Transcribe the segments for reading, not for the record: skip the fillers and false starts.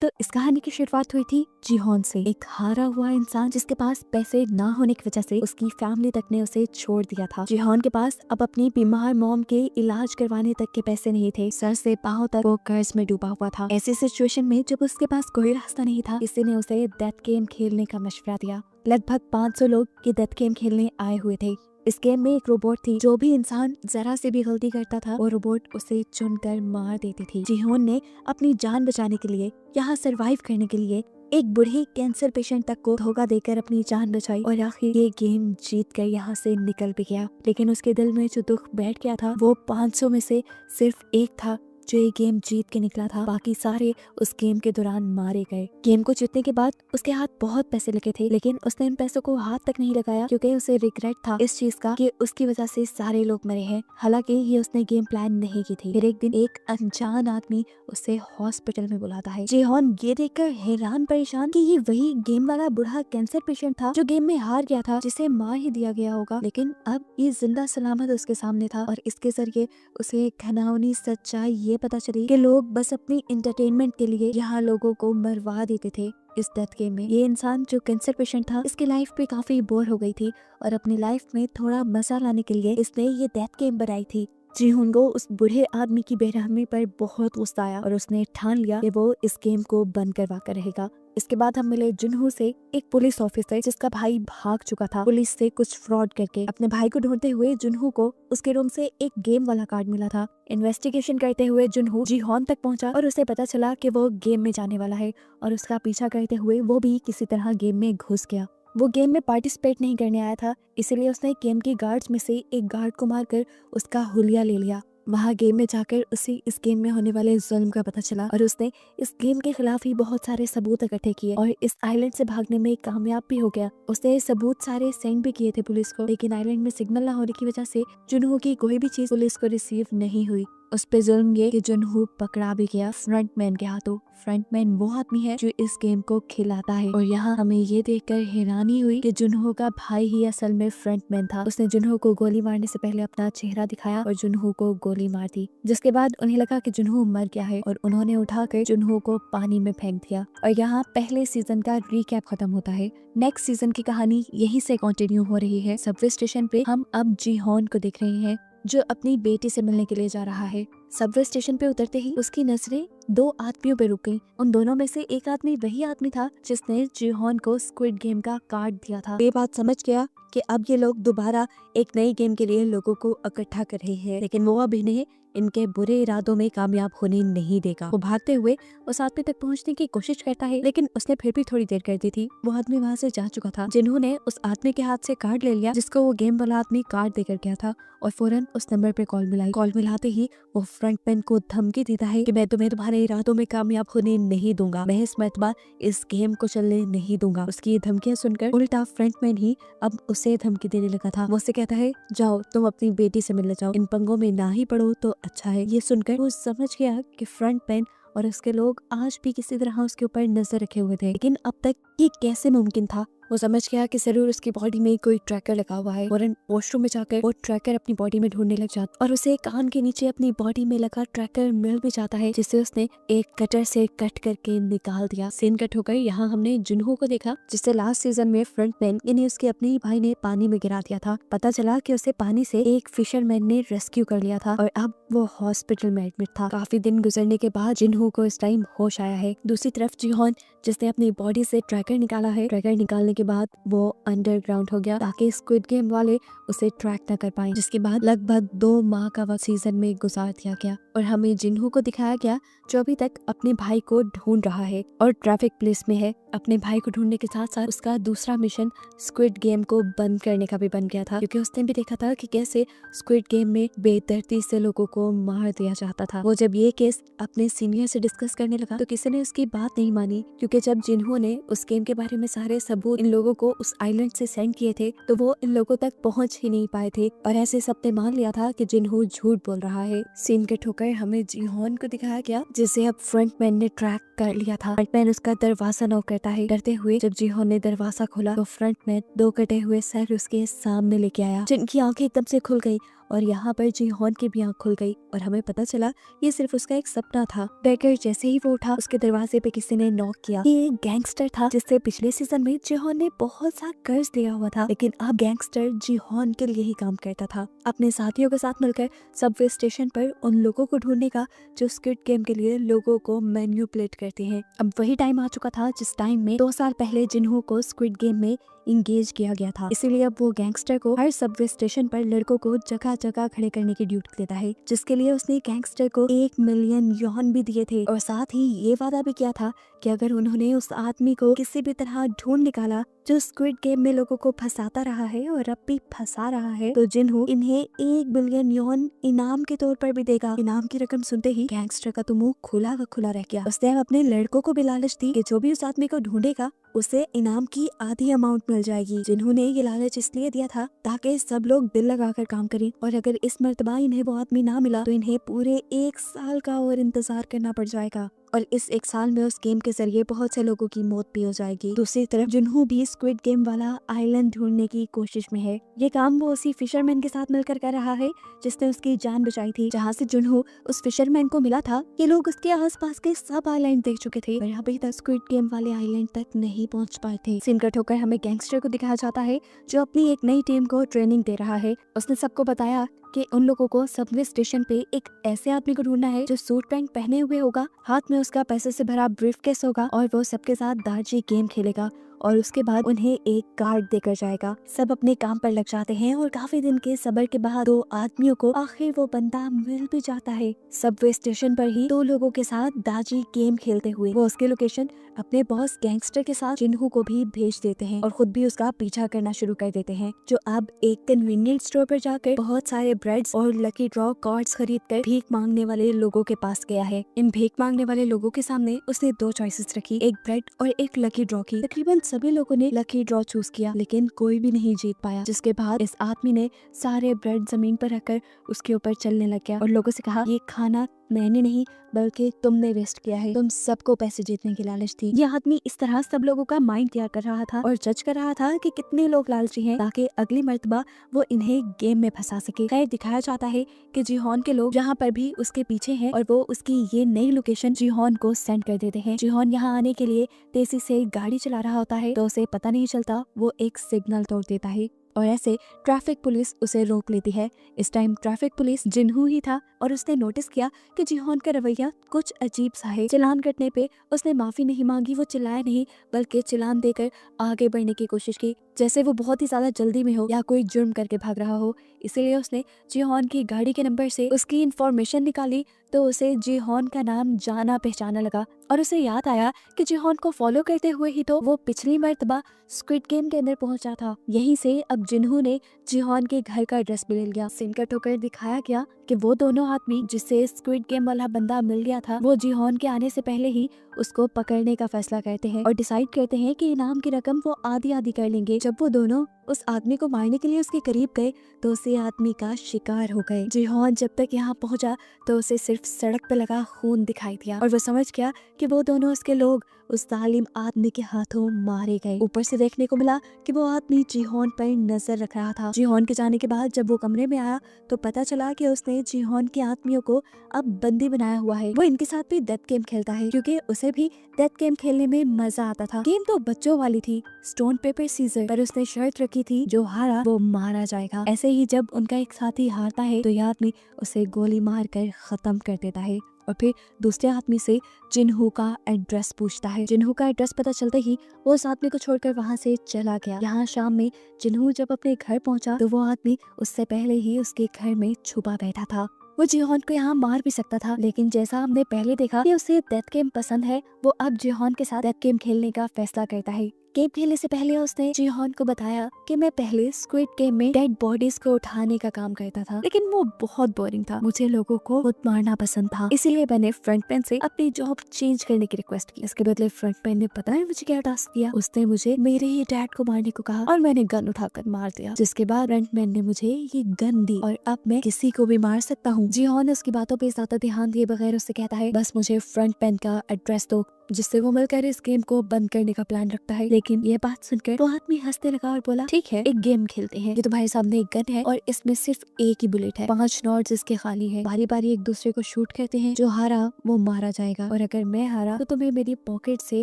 तो इस कहानी की शुरुआत हुई थी जीहोन से, एक हारा हुआ इंसान जिसके पास पैसे ना होने की वजह से उसकी फैमिली तक ने उसे छोड़ दिया था। जीहोन के पास अब अपनी बीमार मॉम के इलाज करवाने तक के पैसे नहीं थे। सर से पांव तक वो कर्ज में डूबा हुआ था। ऐसी सिचुएशन में जब उसके पास कोई रास्ता नहीं था, किसी ने उसे डेथ गेम खेलने का मशवरा दिया। लगभग 500 लोग ये डेथ गेम खेलने आए हुए थे। इस गेम में एक रोबोट थी, जो भी इंसान जरा से भी गलती करता था वो रोबोट उसे चुनकर मार देती थी। जीहोन ने अपनी जान बचाने के लिए, यहाँ सरवाइव करने के लिए एक बूढ़े कैंसर पेशेंट तक को धोखा देकर अपनी जान बचाई और आखिर ये गेम जीत कर यहाँ से निकल भी गया। लेकिन उसके दिल में जो दुख बैठ गया था वो 500 में से सिर्फ एक था जो ये गेम जीत के निकला था। बाकी सारे उस गेम के दौरान मारे गए। गेम को जीतने के बाद उसके हाथ बहुत पैसे लगे थे, लेकिन उसने इन पैसों को हाथ तक नहीं लगाया क्योंकि उसे रिग्रेट था इस चीज का कि उसकी वजह से सारे लोग मरे हैं। हालांकि ये उसने गेम प्लान नहीं की थी। फिर एक दिन एक अनजान आदमी उसे हॉस्पिटल में बुलाता है। जीहोन ये देखकर हैरान परेशान कि ये वही गेम वाला बूढ़ा कैंसर पेशेंट था जो गेम में हार गया था, जिसे मार ही दिया गया होगा। लेकिन अब ये जिंदा सलामत उसके सामने था और इसके जरिए उसे घिनौनी सच्चाई ये पता चली कि लोग बस अपनी एंटरटेनमेंट के लिए यहाँ लोगों को मरवा देते थे। इस डेथ गेम में ये इंसान जो कैंसर पेशेंट था, इसकी लाइफ पे काफी बोर हो गई थी और अपनी लाइफ में थोड़ा मजा लाने के लिए इसने ये डेथ गेम बनाई थी। जीहोन को उस बूढ़े आदमी की बेरहमी पर बहुत गुस्सा आया और उसने ठान लिया कि वो इस गेम को बंद करवा कर रहेगा। इसके बाद हम मिले जुनहो से, एक पुलिस ऑफिसर जिसका भाई भाग चुका था पुलिस से कुछ फ्रॉड करके। अपने भाई को ढूंढते हुए जुनहो को उसके रूम से एक गेम वाला कार्ड मिला था। इन्वेस्टिगेशन करते हुए जुनहो जीहोन तक पहुंचा और उसे पता चला कि वो गेम में जाने वाला है और उसका पीछा करते हुए वो भी किसी तरह गेम में घुस गया। वो गेम में पार्टिसिपेट नहीं करने आया था, इसीलिए उसने गेम के गार्ड्स में से एक गार्ड को मारकर उसका हुलिया ले लिया। वहाँ गेम में जाकर उसे इस गेम में होने वाले जुल्म का पता चला और उसने इस गेम के खिलाफ ही बहुत सारे सबूत इकट्ठे किए और इस आइलैंड से भागने में कामयाब भी हो गया। उसने सबूत सारे सेंड भी किए थे पुलिस को, लेकिन आइलैंड में सिग्नल ना होने की वजह से जुनहो की कोई भी चीज पुलिस को रिसीव नहीं हुई। उस पे जुल्म ये कि जुनहो पकड़ा भी गया फ्रंटमैन के हाथों। फ्रंटमैन वो आदमी है जो इस गेम को खिलाता है और यहाँ हमें ये देखकर हैरानी हुई कि जुनहो का भाई ही असल में फ्रंटमैन था। उसने जुनहो को गोली मारने से पहले अपना चेहरा दिखाया और जुनहो को गोली मार दी, जिसके बाद उन्हें लगा कि जुनहो मर गया है और उन्होंने उठाकर जुनहो को पानी में फेंक दिया। और यहाँ पहले सीजन का रिकैप खत्म होता है। नेक्स्ट सीजन की कहानी यहीं से कंटिन्यू हो रही है। सबवे स्टेशन पे हम अब जीहोन को देख रहे हैं जो अपनी बेटी से मिलने के लिए जा रहा है। सबवे स्टेशन पे उतरते ही उसकी नजरें दो आदमियों पे रुक गई। उन दोनों में से एक आदमी वही आदमी था जिसने जीहोन को स्क्विड गेम का कार्ड दिया था। ये बात समझ गया कि अब ये लोग दोबारा एक नई गेम के लिए लोगों को इकट्ठा कर रहे हैं, लेकिन वो अब इन्हें इनके बुरे इरादों में कामयाब होने नहीं देगा। वो भागते हुए उस आदमी तक पहुंचने की कोशिश करता है, लेकिन उसने फिर भी थोड़ी देर कर दी थी। वो आदमी वहाँ से जा चुका था। जिन्होंने उस आदमी के हाथ से कार्ड ले लिया जिसको वो गेम वाला आदमी कार्ड देकर गया था और फौरन उस नंबर पे कॉल मिलाई। कॉल मिलाते ही वो फ्रंटमैन को धमकी देता है कि मैं तुम्हें तुम्हारे इरादों में कामयाब होने नहीं दूंगा, मैं इस मरतबा इस गेम को चलने नहीं दूंगा। उसकी ये धमकियां सुनकर उल्टा फ्रंटमैन ही अब उसे धमकी देने लगा था। वो उससे कहता है जाओ तुम अपनी बेटी से मिलने जाओ, इन पंगों में ना ही पड़ो तो अच्छा है। ये सुनकर वो समझ गया कि फ्रंटमैन और उसके लोग आज भी किसी तरह उसके ऊपर नजर रखे हुए थे, लेकिन अब तक ये कैसे मुमकिन था। वो समझ गया कि जरूर उसकी बॉडी में कोई ट्रैकर लगा हुआ है। फौरन वॉशरूम में जाकर वो ट्रैकर अपनी बॉडी में ढूंढने लग जाता और उसे कान के नीचे अपनी बॉडी में लगा ट्रैकर मिल भी जाता है, जिसे उसने एक कटर से कट करके निकाल दिया। सीन कट होकर यहाँ हमने जुनहो को देखा जिससे लास्ट सीजन में फ्रंटमैन यानी उसके अपने भाई ने पानी में गिरा दिया था। पता चला कि उसे पानी से एक फिशरमैन ने रेस्क्यू कर लिया था और अब वो हॉस्पिटल में एडमिट था। काफी दिन गुजरने के बाद जुनहो को इस टाइम होश आया है। दूसरी तरफ जीहोन जिसने अपनी बॉडी से ट्रैकर निकाला है, ट्रैकर निकालने के बाद वो अंडरग्राउंड हो गया ताकि स्क्विड गेम वाले उसे ट्रैक न कर पाए, जिसके बाद लगभग 2 माह का वक्त सीजन में गुजार दिया गया और हमें जिन्हो को दिखाया गया जो अभी तक अपने भाई को ढूंढ रहा है और ट्रैफिक पुलिस में है। अपने भाई को ढूंढने के साथ साथ उसका दूसरा मिशन स्क्विड गेम को बंद करने का भी बन गया था, क्योंकि उसने भी देखा था कि कैसे स्क्विड गेम में बेदर्दी से लोगों को मार दिया जाता था। वो जब ये केस अपने सीनियर से डिस्कस करने लगा तो किसी ने उसकी बात नहीं मानी, क्योंकि जब जिन्हो ने उस गेम के बारे में सारे सबूत इन लोगों को उस आइलैंड से सेंड किए थे तो वो इन लोगों तक पहुंच ही नहीं पाए थे और ऐसे सबने मान लिया था कि जिन्हो झूठ बोल रहा है। सीन कट होकर हमें जीहोन को दिखाया गया जिसे अब फ्रंटमैन ने ट्रैक कर लिया था। फ्रंटमैन उसका दरवाजा नॉक करता है। करते हुए जब जीहोन ने दरवाजा खोला तो फ्रंटमैन 2 कटे हुए सर उसके सामने लेके आया, जिनकी आंखें एकदम से खुल गई और यहाँ पर जीहॉन की भी आंख खुल गई और हमें पता चला ये सिर्फ उसका एक सपना था। बेकर जैसे ही वो उठा, उसके दरवाजे पे किसी ने नॉक किया। ये एक गैंगस्टर था जिससे पिछले सीजन में जीहॉन ने बहुत सा कर्ज लिया हुआ था, लेकिन अब गैंगस्टर जीहॉन के लिए ही काम करता था। अपने साथियों के साथ मिलकर सबवे स्टेशन पर उन लोगों को ढूंढने का जो स्क्विड गेम के लिए लोगों को मैन्युपुलेट करते हैं। अब वही टाइम आ चुका था जिस टाइम में 2 साल पहले जिन्हों को स्क्विड गेम में इंगेज किया गया था। इसीलिए अब वो गैंगस्टर को हर सबवे स्टेशन पर लड़कों को जगह जगह खड़े करने की ड्यूटी देता है, जिसके लिए उसने गैंगस्टर को 1 मिलियन यौन भी दिए थे और साथ ही ये वादा भी किया था कि अगर उन्होंने उस आदमी को किसी भी तरह ढूंढ निकाला जो स्क्विड गेम में लोगों को फंसाता रहा है और अब भी फंसा रहा है, तो जिन्हों इन्हें 1 बिलियन यौन इनाम के तौर पर भी देगा। इनाम की रकम सुनते ही गैंगस्टर का तो मुंह खुला का खुला रह गया। उसने अपने लड़कों को भी लालच दी कि जो भी उस आदमी को ढूंढेगा उसे इनाम की आधी अमाउंट मिल जाएगी। जिन्होंने ये लालच इसलिए दिया था ताकि सब लोग दिल लगाकर काम करें और अगर इस मर्तबा इन्हें वो आदमी ना मिला तो इन्हें पूरे 1 साल का और इंतजार करना पड़ जाएगा और इस 1 साल में उस गेम के जरिए बहुत से लोगों की मौत भी हो जाएगी। दूसरी तरफ जिन्हों भी स्क्विड गेम वाला आइलैंड ढूंढने की कोशिश में है। ये काम वो उसी फिशरमैन के साथ मिलकर कर रहा है जिसने उसकी जान बचाई थी। जहाँ से जिन्हों उस फिशरमैन को मिला था, ये लोग उसके आसपास के सब आइलैंड देख चुके थे और अभी तक स्क्विड गेम वाले आइलैंड तक नहीं पहुँच पाए थे। सीन कट होकर हमें गैंगस्टर को दिखाया जाता है जो अपनी एक नई टीम को ट्रेनिंग दे रहा है। उसने सबको बताया कि उन लोगों को सबवे स्टेशन पे एक ऐसे आदमी को ढूंढना है जो सूट पैंट पहने हुए होगा, हाथ में उसका पैसे से भरा ब्रीफकेस होगा और वो सबके साथ दार्जी गेम खेलेगा और उसके बाद उन्हें एक कार्ड देकर जाएगा। सब अपने काम पर लग जाते हैं और काफी दिन के सब्र के बाद 2 आदमियों को आखिर वो बंदा मिल भी जाता है। सबवे स्टेशन पर ही 2 लोगों के साथ दार्जी गेम खेलते हुए वो उसकी लोकेशन अपने बॉस गैंगस्टर के साथ जिन्हों को भी भेज देते हैं और खुद भी उसका पीछा करना शुरू कर देते हैं, जो अब एक कन्वीनियंट स्टोर पर जाकर बहुत सारे ब्रेड्स और लकी ड्रॉ कार्ड्स खरीद कर भीख मांगने वाले लोगों के पास गया है। इन भीख मांगने वाले लोगों के सामने उसने 2 चॉइसेस रखी, एक ब्रेड और एक लकी ड्रॉ की। तकरीबन सभी लोगों ने लकी ड्रॉ चूज किया लेकिन कोई भी नहीं जीत पाया, जिसके बाद इस आदमी ने सारे ब्रेड जमीन पर रखकर उसके ऊपर चलने लग गया और लोगों से कहा, ये खाना मैंने नहीं बल्कि तुमने वेस्ट किया है, तुम सबको पैसे जीतने की लालच थी। यह आदमी इस तरह सब लोगों का माइंड तैयार कर रहा था और जज कर रहा था कि कितने लोग लालची हैं ताकि अगली मर्तबा वो इन्हें गेम में फंसा सके। खैर दिखाया जाता है कि जीहॉन के लोग जहाँ पर भी उसके पीछे हैं और वो उसकी ये नई लोकेशन जीहॉन को सेंड कर देते हैं। जीहॉन यहाँ आने के लिए तेजी से गाड़ी चला रहा होता है तो उसे पता नहीं चलता वो एक सिग्नल तोड़ देता है और ऐसे ट्रैफिक पुलिस उसे रोक लेती है। इस टाइम ट्रैफिक पुलिस जिन्हों ही था और उसने नोटिस किया कि जीहॉन का रवैया कुछ अजीब सा है। चालान कटने पे उसने माफी नहीं मांगी, वो चिल्लाया नहीं बल्कि चालान देकर आगे बढ़ने की कोशिश की जैसे वो बहुत ही ज्यादा जल्दी में हो या कोई जुर्म करके भाग रहा हो। इसीलिए उसने जीहॉन की गाड़ी के नंबर से उसकी इंफॉर्मेशन निकाली तो उसे जीहॉन का नाम जाना पहचाना लगा और उसे याद आया कि जीहॉन को फॉलो करते हुए ही तो वो पिछली मर्तबा स्क्विड गेम के अंदर पहुंचा था। यहीं से अब जिन्हों ने जीहॉन के घर का एड्रेस भी ले लिया। सीन कट होकर दिखाया गया कि वो दोनों आदमी जिससे स्क्विड गेम वाला बंदा मिल गया था वो जीहॉन के आने से पहले ही उसको पकड़ने का फैसला करते हैं और डिसाइड करते हैं कि इनाम की रकम वो आधी आधी कर लेंगे। जब वो दोनों उस आदमी को मारने के लिए उसके करीब गए तो उसे आदमी का शिकार हो गए। जीहॉन जब तक यहाँ पहुंचा तो उसे सिर्फ सड़क पे लगा खून दिखाई दिया और वो समझ गया कि वो दोनों उसके लोग उस जालिम आदमी के हाथों मारे गए। ऊपर से देखने को मिला कि वो आदमी जीहॉन पर नजर रख रहा था। जीहॉन के जाने के बाद जब वो कमरे में आया तो पता चला कि उसने जीहॉन के आदमियों को अब बंदी बनाया हुआ है। वो इनके साथ भी डेथ गेम खेलता है क्योंकि उसे भी डेथ गेम खेलने में मजा आता था। गेम तो बच्चों वाली थी, स्टोन पेपर सीजर, पर उसने शर्त रखी थी जो हारा वो मारा जाएगा। ऐसे ही जब उनका एक साथी हारता है तो यह आदमी उसे गोली मार कर खत्म कर देता है और फिर दूसरे आदमी से जिन्हों का एड्रेस पूछता है। जिन्हों का एड्रेस पता चलते ही वो उस आदमी को छोड़कर वहाँ से चला गया। यहाँ शाम में जिन्हों जब अपने घर पहुँचा तो वो आदमी उससे पहले ही उसके घर में छुपा बैठा था। वो जीहॉन को यहाँ मार भी सकता था लेकिन जैसा हमने पहले देखा कि उसे डेथ गेम पसंद है, वो अब जीहॉन के साथ डेथ गेम खेलने का फैसला करता है। गेम खेलने से पहले उसने जीहॉन को बताया कि मैं पहले स्क्विड गेम में डेड बॉडीज को उठाने का काम करता था लेकिन वो बहुत बोरिंग था, मुझे लोगों को खुद मारना पसंद था, इसीलिए मैंने फ्रंटमैन से अपनी जॉब चेंज करने की रिक्वेस्ट की। इसके बदले फ्रंटमैन ने पता है मुझे क्या टास्क दिया, उसने मुझे मेरे ही डैड को मारने को कहा और मैंने गन उठाकर मार दिया, जिसके बाद फ्रंटमैन ने मुझे ये गन दी और अब मैं किसी को भी मार सकता हूँ। जीहॉन उसकी बातों पे ज्यादा ध्यान दिए बगैर उससे कहता है बस मुझे फ्रंटमैन का एड्रेस दो, जिससे वो मिलकर इस गेम को बंद करने का प्लान रखता है। लेकिन लेकिन ये बात सुनकर वो आदमी हंसने लगा और बोला, ठीक है, एक गेम खेलते हैं। ये तुम्हारे सामने एक गन है और इसमें सिर्फ एक ही बुलेट है, 5 नॉट्स इसके खाली है। बारी बारी एक दूसरे को शूट करते हैं, जो हारा वो मारा जाएगा और अगर मैं हारा तो तुम्हें मेरी पॉकेट से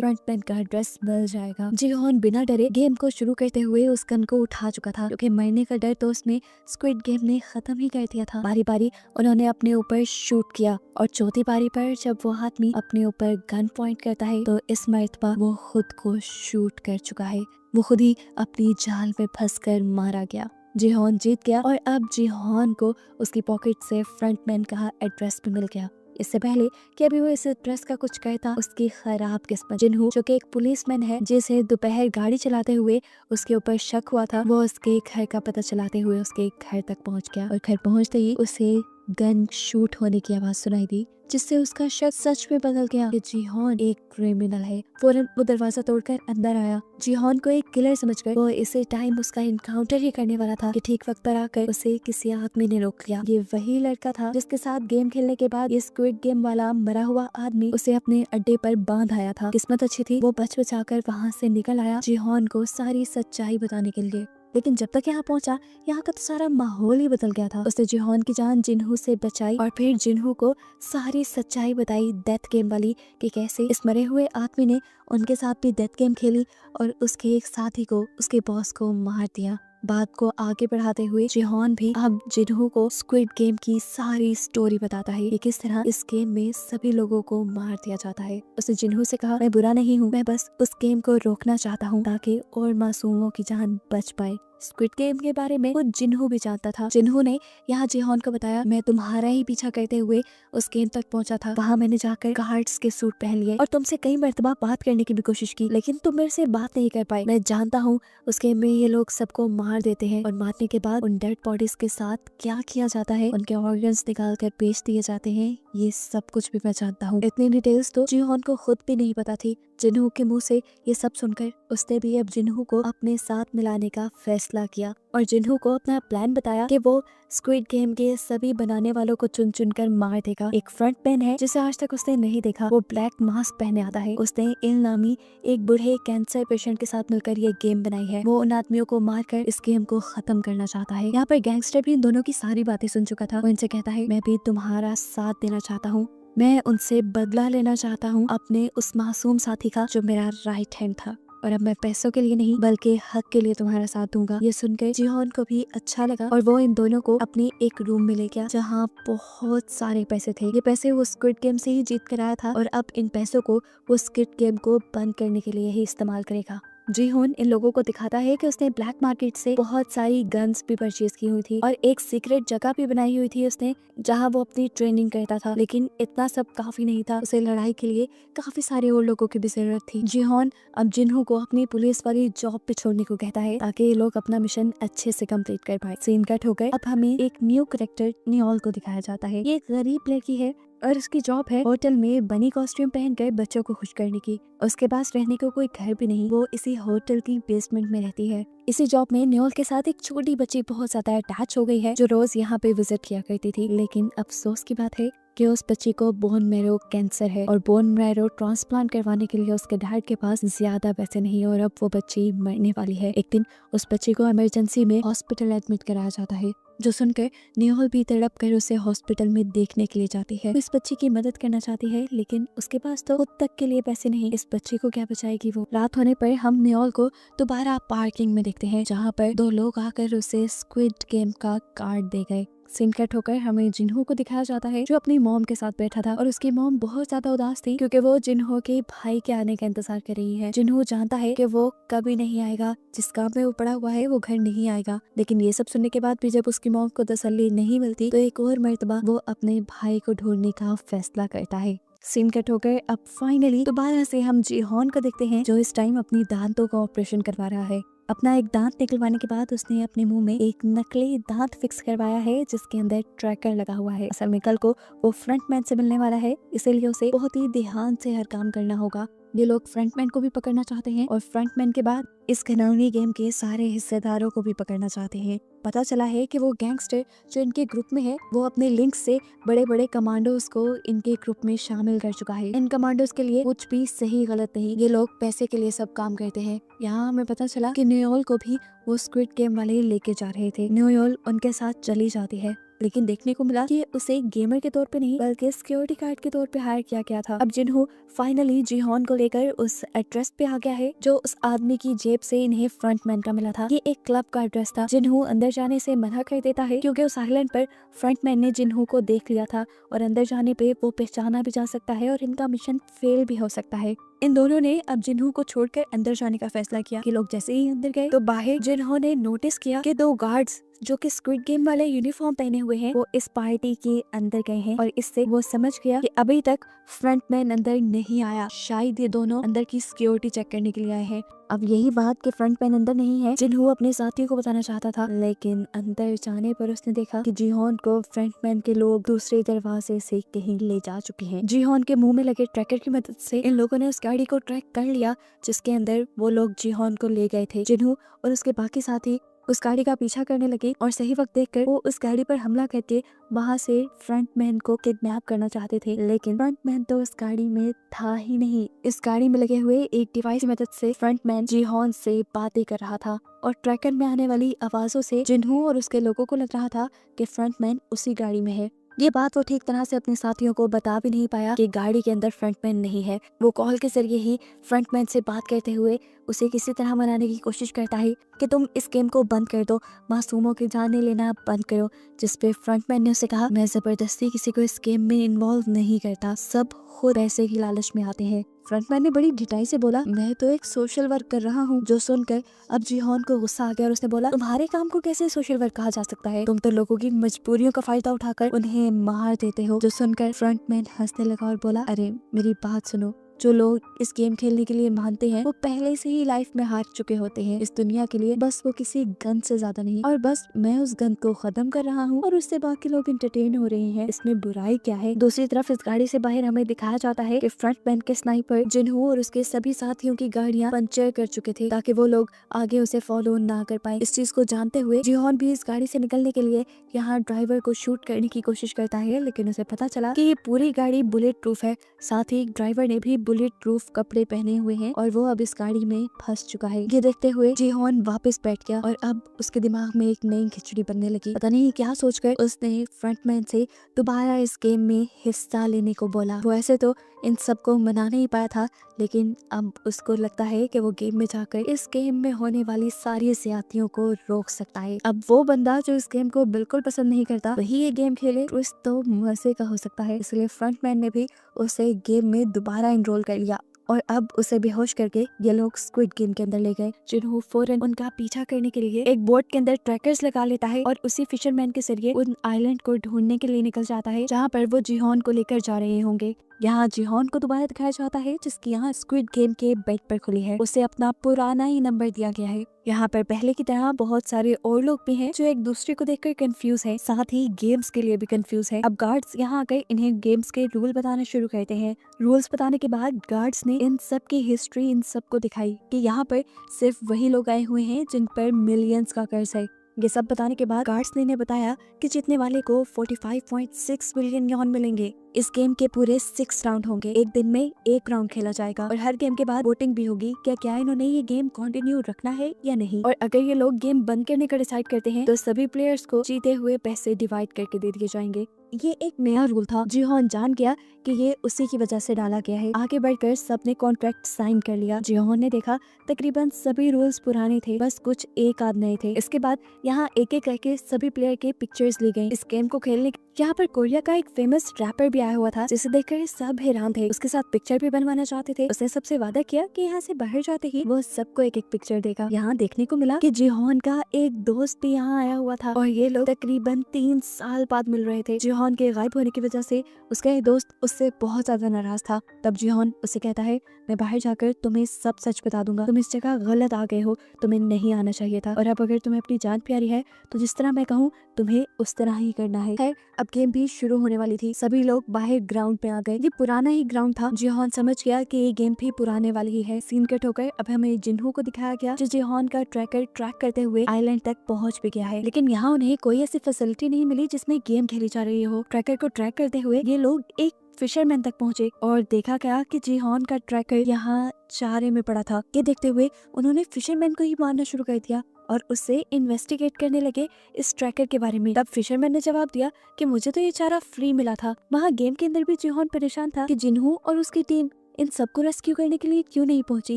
फ्रंटमैन का ड्रेस मिल जाएगा। जिहोन बिना डरे गेम को शुरू करते हुए उस गन को उठा चुका था, क्योंकि मरने का डर तो उसने स्क्विड गेम ने खत्म ही कर दिया था। बारी बारी उन्होंने अपने ऊपर शूट किया और चौथी बारी पर जब वो आदमी अपने ऊपर गन पॉइंट करता है तो इस मर्तबा वो खुद को शूट कर चुका है। वो खुद ही अपनी जाल में फंसकर मारा गया। जिहोन जीत गया और अब जिहोन को उसकी पॉकेट से फ्रंटमैन का एड्रेस भी मिल गया। इससे पहले कि अभी वो इस एड्रेस का कुछ कहता, उसकी खराब किस्मत जिन्हू जो कि एक पुलिसमैन है जिसे दोपहर गाड़ी चलाते हुए उसके ऊपर शक हुआ था, वो उसके घर का पता चलाते हुए उसके घर तक पहुंच गया और घर पहुंचते ही उसे गन शूट होने की आवाज सुनाई दी, जिससे उसका शक सच में बदल गया कि जिहोन एक क्रिमिनल है। फौरन वो दरवाजा तोड़कर अंदर आया। जिहोन को एक किलर समझकर वो इसे टाइम उसका इनकाउंटर ही करने वाला था कि ठीक वक्त पर आकर उसे किसी आदमी ने रोक लिया। ये वही लड़का था जिसके साथ गेम खेलने के बाद ये स्क्विड गेम वाला मरा हुआ आदमी उसे अपने अड्डे पर बांध आया था। किस्मत अच्छी थी, वो बच बचाकर वहाँ से निकल आया जिहोन को सारी सच्चाई बताने के लिए। लेकिन जब तक यहाँ पहुंचा, यहाँ का तो सारा माहौल ही बदल गया था। उसने जिहोन की जान जिन्हू से बचाई और फिर जिन्हू को सारी सच्चाई बताई डेथ गेम वाली, कि कैसे इस मरे हुए आदमी ने उनके साथ भी डेथ गेम खेली और उसके एक साथी को, उसके बॉस को मार दिया। बात को आगे बढ़ाते हुए जिहोन भी अब जिन्हू को स्क्विड गेम की सारी स्टोरी बताता है कि किस तरह इस गेम में सभी लोगों को मार दिया जाता है। उसने जिन्हू से कहा, मैं बुरा नहीं हूँ, मैं बस उस गेम को रोकना चाहता हूँ ताकि और मासूमों की जान बच पाए। स्क्विड गेम के बारे में वो जिन्हू भी जानता था। जिन्हू ने यहाँ जिहोन को बताया, मैं तुम्हारा ही पीछा करते हुए उस गेम तक पहुंचा था। वहाँ मैंने जाकर गार्ड्स के सूट पहन लिए और तुमसे कई मर्तबा बात करने की भी कोशिश की, लेकिन तुम मेरे से बात नहीं कर पाए। मैं जानता हूँ उस गेम में ये लोग सबको मार देते हैं और मारने के बाद उन डेड बॉडीज के साथ क्या किया जाता है, उनके ऑर्गन्स निकाल कर बेच दिए जाते हैं, ये सब कुछ भी मैं जानता हूँ। इतनी डिटेल्स तो जिहोन को खुद भी नहीं पता थी। जिन्हू के मुंह से ये सब सुनकर उसने भी अब जिन्हू को अपने साथ मिलाने का फैसला किया और जिन्हू को अपना प्लान बताया कि वो स्क्विड गेम के सभी बनाने वालों को चुन चुन कर मार देगा। एक फ्रंटमैन है जिसे आज तक उसने नहीं देखा, वो ब्लैक मास्क पहने आता है। उसने इल नामी एक बूढ़े कैंसर पेशेंट के साथ मिलकर ये गेम बनाई है। वो उन आदमियों को मारकर इस गेम को खत्म करना चाहता है। यहाँ पर गैंगस्टर भी इन दोनों की सारी बातें सुन चुका था। वो इनसे कहता है, मैं भी तुम्हारा साथ देना चाहता हूँ, मैं उनसे बदला लेना चाहता हूँ अपने उस मासूम साथी का जो मेरा राइट हैंड था, और अब मैं पैसों के लिए नहीं बल्कि हक के लिए तुम्हारा साथ दूंगा। ये सुनकर जिहोन को भी अच्छा लगा और वो इन दोनों को अपनी एक रूम में ले गया जहाँ बहुत सारे पैसे थे। ये पैसे वो स्क्विड गेम से ही जीत कर आया था और अब इन पैसों को वो स्क्विड गेम को बंद करने के लिए ही इस्तेमाल करेगा। जिहोन इन लोगों को दिखाता है कि उसने ब्लैक मार्केट से बहुत सारी गन्स भी परचेज की हुई थी और एक सीक्रेट जगह भी बनाई हुई थी उसने, जहां वो अपनी ट्रेनिंग करता था। लेकिन इतना सब काफी नहीं था, उसे लड़ाई के लिए काफी सारे और लोगों की भी जरूरत थी। जिहोन अब जिन्हू को अपनी पुलिस वाली जॉब पे छोड़ने को कहता है ताकि ये लोग अपना मिशन अच्छे से कंप्लीट कर पाए। सीन कट होकर अब हमें एक न्यू कैरेक्टर नियोल को दिखाया जाता है। ये एक गरीब लड़की है और उसकी जॉब है होटल में बनी कॉस्ट्यूम पहनकर बच्चों को खुश करने की। उसके पास रहने को कोई घर भी नहीं, वो इसी होटल की बेसमेंट में रहती है। इसी जॉब में न्योल के साथ एक छोटी बच्ची बहुत ज्यादा अटैच हो गई है जो रोज यहाँ पे विजिट किया करती थी। लेकिन अफसोस की बात है कि उस बच्ची को बोन मैरो कैंसर है और बोन मैरो ट्रांसप्लांट करवाने के लिए उसके डैड के पास ज्यादा पैसे नहीं और अब वो बच्ची मरने वाली है। एक दिन उस बच्ची को इमरजेंसी में हॉस्पिटल एडमिट कराया जाता है, जो सुनकर नियोल भी तड़प कर उसे हॉस्पिटल में देखने के लिए जाती है। वो इस बच्ची की मदद करना चाहती है लेकिन उसके पास तो खुद तक के लिए पैसे नहीं। इस बच्ची को क्या बचाएगी वो। रात होने पर हम नियोल को दोबारा पार्किंग में देखते हैं जहाँ पर दो लोग आकर उसे स्क्विड गेम का कार्ड दे गए। सीन कट होकर हमें जिन्हू को दिखाया जाता है जो अपनी मॉम के साथ बैठा था और उसकी मॉम बहुत ज्यादा उदास थी क्योंकि वो जिन्हू के भाई के आने का इंतजार कर रही है। जिन्हू जानता है कि वो कभी नहीं आएगा, जिस काम में वो पड़ा हुआ है वो घर नहीं आएगा। लेकिन ये सब सुनने के बाद भी जब उसकी मॉम को तसल्ली नहीं मिलती तो एक और मर्तबा वो अपने भाई को ढूंढने का फैसला करता है। सीन कट होकर अब फाइनली दोबारा से हम जिहोन को देखते हैं जो इस टाइम अपनी दांतों का ऑपरेशन करवा रहा है। अपना एक दांत निकलवाने के बाद उसने अपने मुंह में एक नकली दांत फिक्स करवाया है जिसके अंदर ट्रैकर लगा हुआ है। असल में कल को वो फ्रंटमैन से मिलने वाला है, इसीलिए उसे बहुत ही ध्यान से हर काम करना होगा। ये लोग फ्रंटमैन को भी पकड़ना चाहते हैं और फ्रंटमैन के बाद इस घिनौनी गेम के सारे हिस्सेदारों को भी पकड़ना चाहते हैं। पता चला है कि वो गैंगस्टर जो इनके ग्रुप में है वो अपने लिंक से बड़े बड़े कमांडोज को इनके ग्रुप में शामिल कर चुका है। इन कमांडोज के लिए कुछ भी सही गलत नहीं, ये लोग पैसे के लिए सब काम करते हैं। यहाँ हमें पता चला कि न्यूयोल को भी वो स्क्विड गेम वाले लेके जा रहे थे। न्यूयोल उनके साथ चली जाती है, लेकिन देखने को मिला कि उसे गेमर के तौर पे नहीं बल्कि सिक्योरिटी गार्ड के तौर पे हायर किया गया था। अब जिन्हों फाइनली जीहॉन को लेकर उस एड्रेस पे आ गया है जो उस आदमी की जेब से इन्हें फ्रंटमैन का मिला था। ये एक क्लब का एड्रेस था। जिन्हों अंदर जाने से मना कर देता है क्योंकि उस आइलैंड पर फ्रंटमैन ने जिन्हों को देख लिया था और अंदर जाने पे वो पहचाना भी जा सकता है और इनका मिशन फेल भी हो सकता है। इन दोनों ने अब जिन्हों को छोड़कर अंदर जाने का फैसला किया कि लोग जैसे ही अंदर गए तो बाहर जिन्होंने नोटिस किया कि दो गार्ड्स जो कि स्क्विड गेम वाले यूनिफॉर्म पहने हुए हैं वो इस पार्टी के अंदर गए हैं और इससे वो समझ गया कि अभी तक फ्रंटमैन अंदर नहीं आया, शायद ये दोनों अंदर की सिक्योरिटी चेक करने के लिए आए हैं। अब यही बात कि फ्रंटमैन अंदर नहीं है जिन्हों अपने साथियों को बताना चाहता था, लेकिन अंदर जाने पर उसने देखा कि जीहॉन को फ्रंटमैन के लोग दूसरे दरवाजे से कहीं ले जा चुके हैं। जीहॉन के मुंह में लगे ट्रैकर की मदद से इन लोगों ने उस गाड़ी को ट्रैक कर लिया जिसके अंदर वो लोग जीहॉन को ले गए थे। जिन्हों और उसके बाकी साथी उस गाड़ी का पीछा करने लगे और सही वक्त देखकर वो उस गाड़ी पर हमला करके वहां से फ्रंटमैन को किडनैप करना चाहते थे, लेकिन फ्रंटमैन तो उस गाड़ी में था ही नहीं। इस गाड़ी में लगे हुए एक डिवाइस की मदद से फ्रंटमैन जीहॉन से बातें कर रहा था और ट्रैकर में आने वाली आवाजों से जिन्हों और उसके लोगों को लग रहा था कि फ्रंटमैन उसी गाड़ी में है। ये बात वो ठीक तरह से अपने साथियों को बता भी नहीं पाया कि गाड़ी के अंदर फ्रंटमैन नहीं है। वो कॉल के जरिए ही फ्रंटमैन से बात करते हुए उसे किसी तरह मनाने की कोशिश करता है कि तुम इस गेम को बंद कर दो, मासूमों की जानें लेना बंद करो। जिस पे फ्रंटमैन ने उसे कहा, मैं जबरदस्ती किसी को इस गेम में इन्वॉल्व नहीं करता, सब खुद पैसे की लालच में आते हैं। फ्रंटमैन ने बड़ी ढिठाई से बोला, मैं तो एक सोशल वर्क कर रहा हूँ। जो सुनकर अब जीहॉन को गुस्सा आ गया और उसने बोला, तुम्हारे काम को कैसे सोशल वर्क कहा जा सकता है? तुम तो लोगों की मजबूरियों का फायदा उठाकर उन्हें मार देते हो। जो सुनकर फ्रंटमैन हंसने लगा और बोला, अरे मेरी बात सुनो, जो लोग इस गेम खेलने के लिए मानते हैं वो पहले से ही लाइफ में हार चुके होते हैं इस दुनिया के लिए, बस वो किसी गन से ज्यादा नहीं। और बस मैं उस गन को खत्म कर रहा हूँ और उससे बाकी लोग इंटरटेन हो रहे हैं, इसमें बुराई क्या है? दूसरी तरफ इस गाड़ी से बाहर हमें दिखाया जाता है कि फ्रंटमैन के स्नाइपर जिन्हों और उसके सभी साथियों की गाड़ियां पंचर कर चुके थे ताकि वो लोग आगे उसे फॉलो ना कर पाए। इस चीज को जानते हुए जीहॉन भी इस गाड़ी से निकलने के लिए यहाँ ड्राइवर को शूट करने की कोशिश करता है, लेकिन उसे पता चला कि ये पूरी गाड़ी बुलेट प्रूफ है। साथ ही ड्राइवर ने भी बुलेट प्रूफ कपड़े पहने हुए हैं और वो अब इस गाड़ी में फंस चुका है। ये देखते हुए जीहॉन वापस बैठ गया और अब उसके दिमाग में एक नई खिचड़ी बनने लगी। पता नहीं क्या सोचकर उसने फ्रंटमैन से दोबारा इस गेम में हिस्सा लेने को बोला। वो ऐसे तो इन सबको मना नहीं पाया था, लेकिन अब उसको लगता है कि वो गेम में जाकर इस गेम में होने वाली सारी ज्यादतियों को रोक सकता है। अब वो बंदा जो इस गेम को बिल्कुल पसंद नहीं करता वही ये गेम खेले तो मजे का हो सकता है। इसलिए फ्रंटमैन ने भी उसे गेम में दोबारा एनरोल कर लिया और अब उसे बेहोश करके ये लोग स्क्विड गेम के अंदर ले गए। जिन्हों फौरन उनका पीछा करने के लिए एक बोट के अंदर ट्रैकर्स लगा लेता है और उसी फिशरमैन के जरिए उन आइलैंड को ढूंढने के लिए निकल जाता है जहाँ पर वो जीहॉन को लेकर जा रहे होंगे। यहाँ जीहॉन को दोबारा दिखाया जाता है जिसकी यहाँ स्क्विड गेम के बेड पर खुली है। उसे अपना पुराना ही नंबर दिया गया है। यहाँ पर पहले की तरह बहुत सारे और लोग भी हैं जो एक दूसरे को देखकर कंफ्यूज है, साथ ही गेम्स के लिए भी कंफ्यूज है। अब गार्ड्स यहाँ आकर इन्हें गेम्स के रूल बताना शुरू करते हैं। रूल्स बताने के बाद गार्ड्स ने इन सब की हिस्ट्री इन सबको दिखाई कि यहाँ पर सिर्फ वही लोग आए हुए हैं जिन पर मिलियंस का कर्ज है। ये सब बताने के बाद गार्ड्स ने इन्हें बताया कि जीतने वाले को 45.6 बिलियन यॉन मिलेंगे। इस गेम के पूरे 6 राउंड होंगे, एक दिन में एक राउंड खेला जाएगा और हर गेम के बाद वोटिंग भी होगी क्या इन्होंने ये गेम कंटिन्यू रखना है या नहीं। और अगर ये लोग गेम बंद करने का डिसाइड करते हैं तो सभी प्लेयर्स को जीते हुए पैसे डिवाइड करके दे दिए जाएंगे। ये एक नया रूल था। जीहॉन जान गया कि ये उसी की वजह से डाला गया है। आगे बढ़कर सबने कॉन्ट्रैक्ट साइन कर लिया। जीहॉन ने देखा तकरीबन सभी रूल्स पुराने थे, बस कुछ एक आध नए थे। इसके बाद यहाँ एक एक करके सभी प्लेयर के पिक्चर्स ली गई। इस गेम को खेलने यहाँ पर कोरिया का एक फेमस रैपर भी आया हुआ था जिसे देखकर सब हैरान थे। उसके साथ पिक्चर भी बनवाना चाहते थे। उसने सबसे वादा किया कि यहाँ से बाहर जाते ही वो सबको एक एक पिक्चर देगा। यहाँ देखने को मिला कि जीहॉन का एक दोस्त भी यहाँ आया हुआ था और ये लोग तकरीबन 3 साल बाद मिल रहे थे। जीहॉन के गायब होने की वजह से उसका एक दोस्त उससे बहुत ज्यादा नाराज था। तब जीहॉन उसे कहता है, मैं बाहर जाकर तुम्हें सब सच बता दूंगा, तुम इस जगह गलत आ गए हो, तुम्हें नहीं आना चाहिए था और अब अगर तुम्हें अपनी जान प्यारी है तो जिस तरह मैं कहूँ तुम्हें उस तरह ही करना है। खैर अब गेम भी शुरू होने वाली थी। सभी लोग बाहर ग्राउंड पे आ गए। ये पुराना ही ग्राउंड था। जिहोन समझ गया कि ये गेम भी पुराने वाली ही है। सीन कट होकर अब हमें जिन्हो को दिखाया गया जो जिहोन का ट्रैकर ट्रैक करते हुए आइलैंड तक पहुंच भी गया है, लेकिन यहाँ उन्हें कोई ऐसी फैसिलिटी नहीं मिली जिसमें गेम खेली जा रही हो। ट्रैकर को ट्रैक करते हुए ये लोग एक फिशरमैन तक पहुंचे और देखा गया कि जिहोन का ट्रैकर यहाँ चारे में पड़ा था। ये देखते हुए उन्होंने फिशरमैन को ही मारना शुरू कर दिया और उससे इन्वेस्टिगेट करने लगे इस ट्रैकर के बारे में। तब फिशरमैन ने जवाब दिया कि मुझे तो ये चारा फ्री मिला था। वहाँ गेम के अंदर भी जिहोन परेशान था कि जिन्हो और उसकी टीम इन सबको रेस्क्यू करने के लिए क्यों नहीं पहुंची,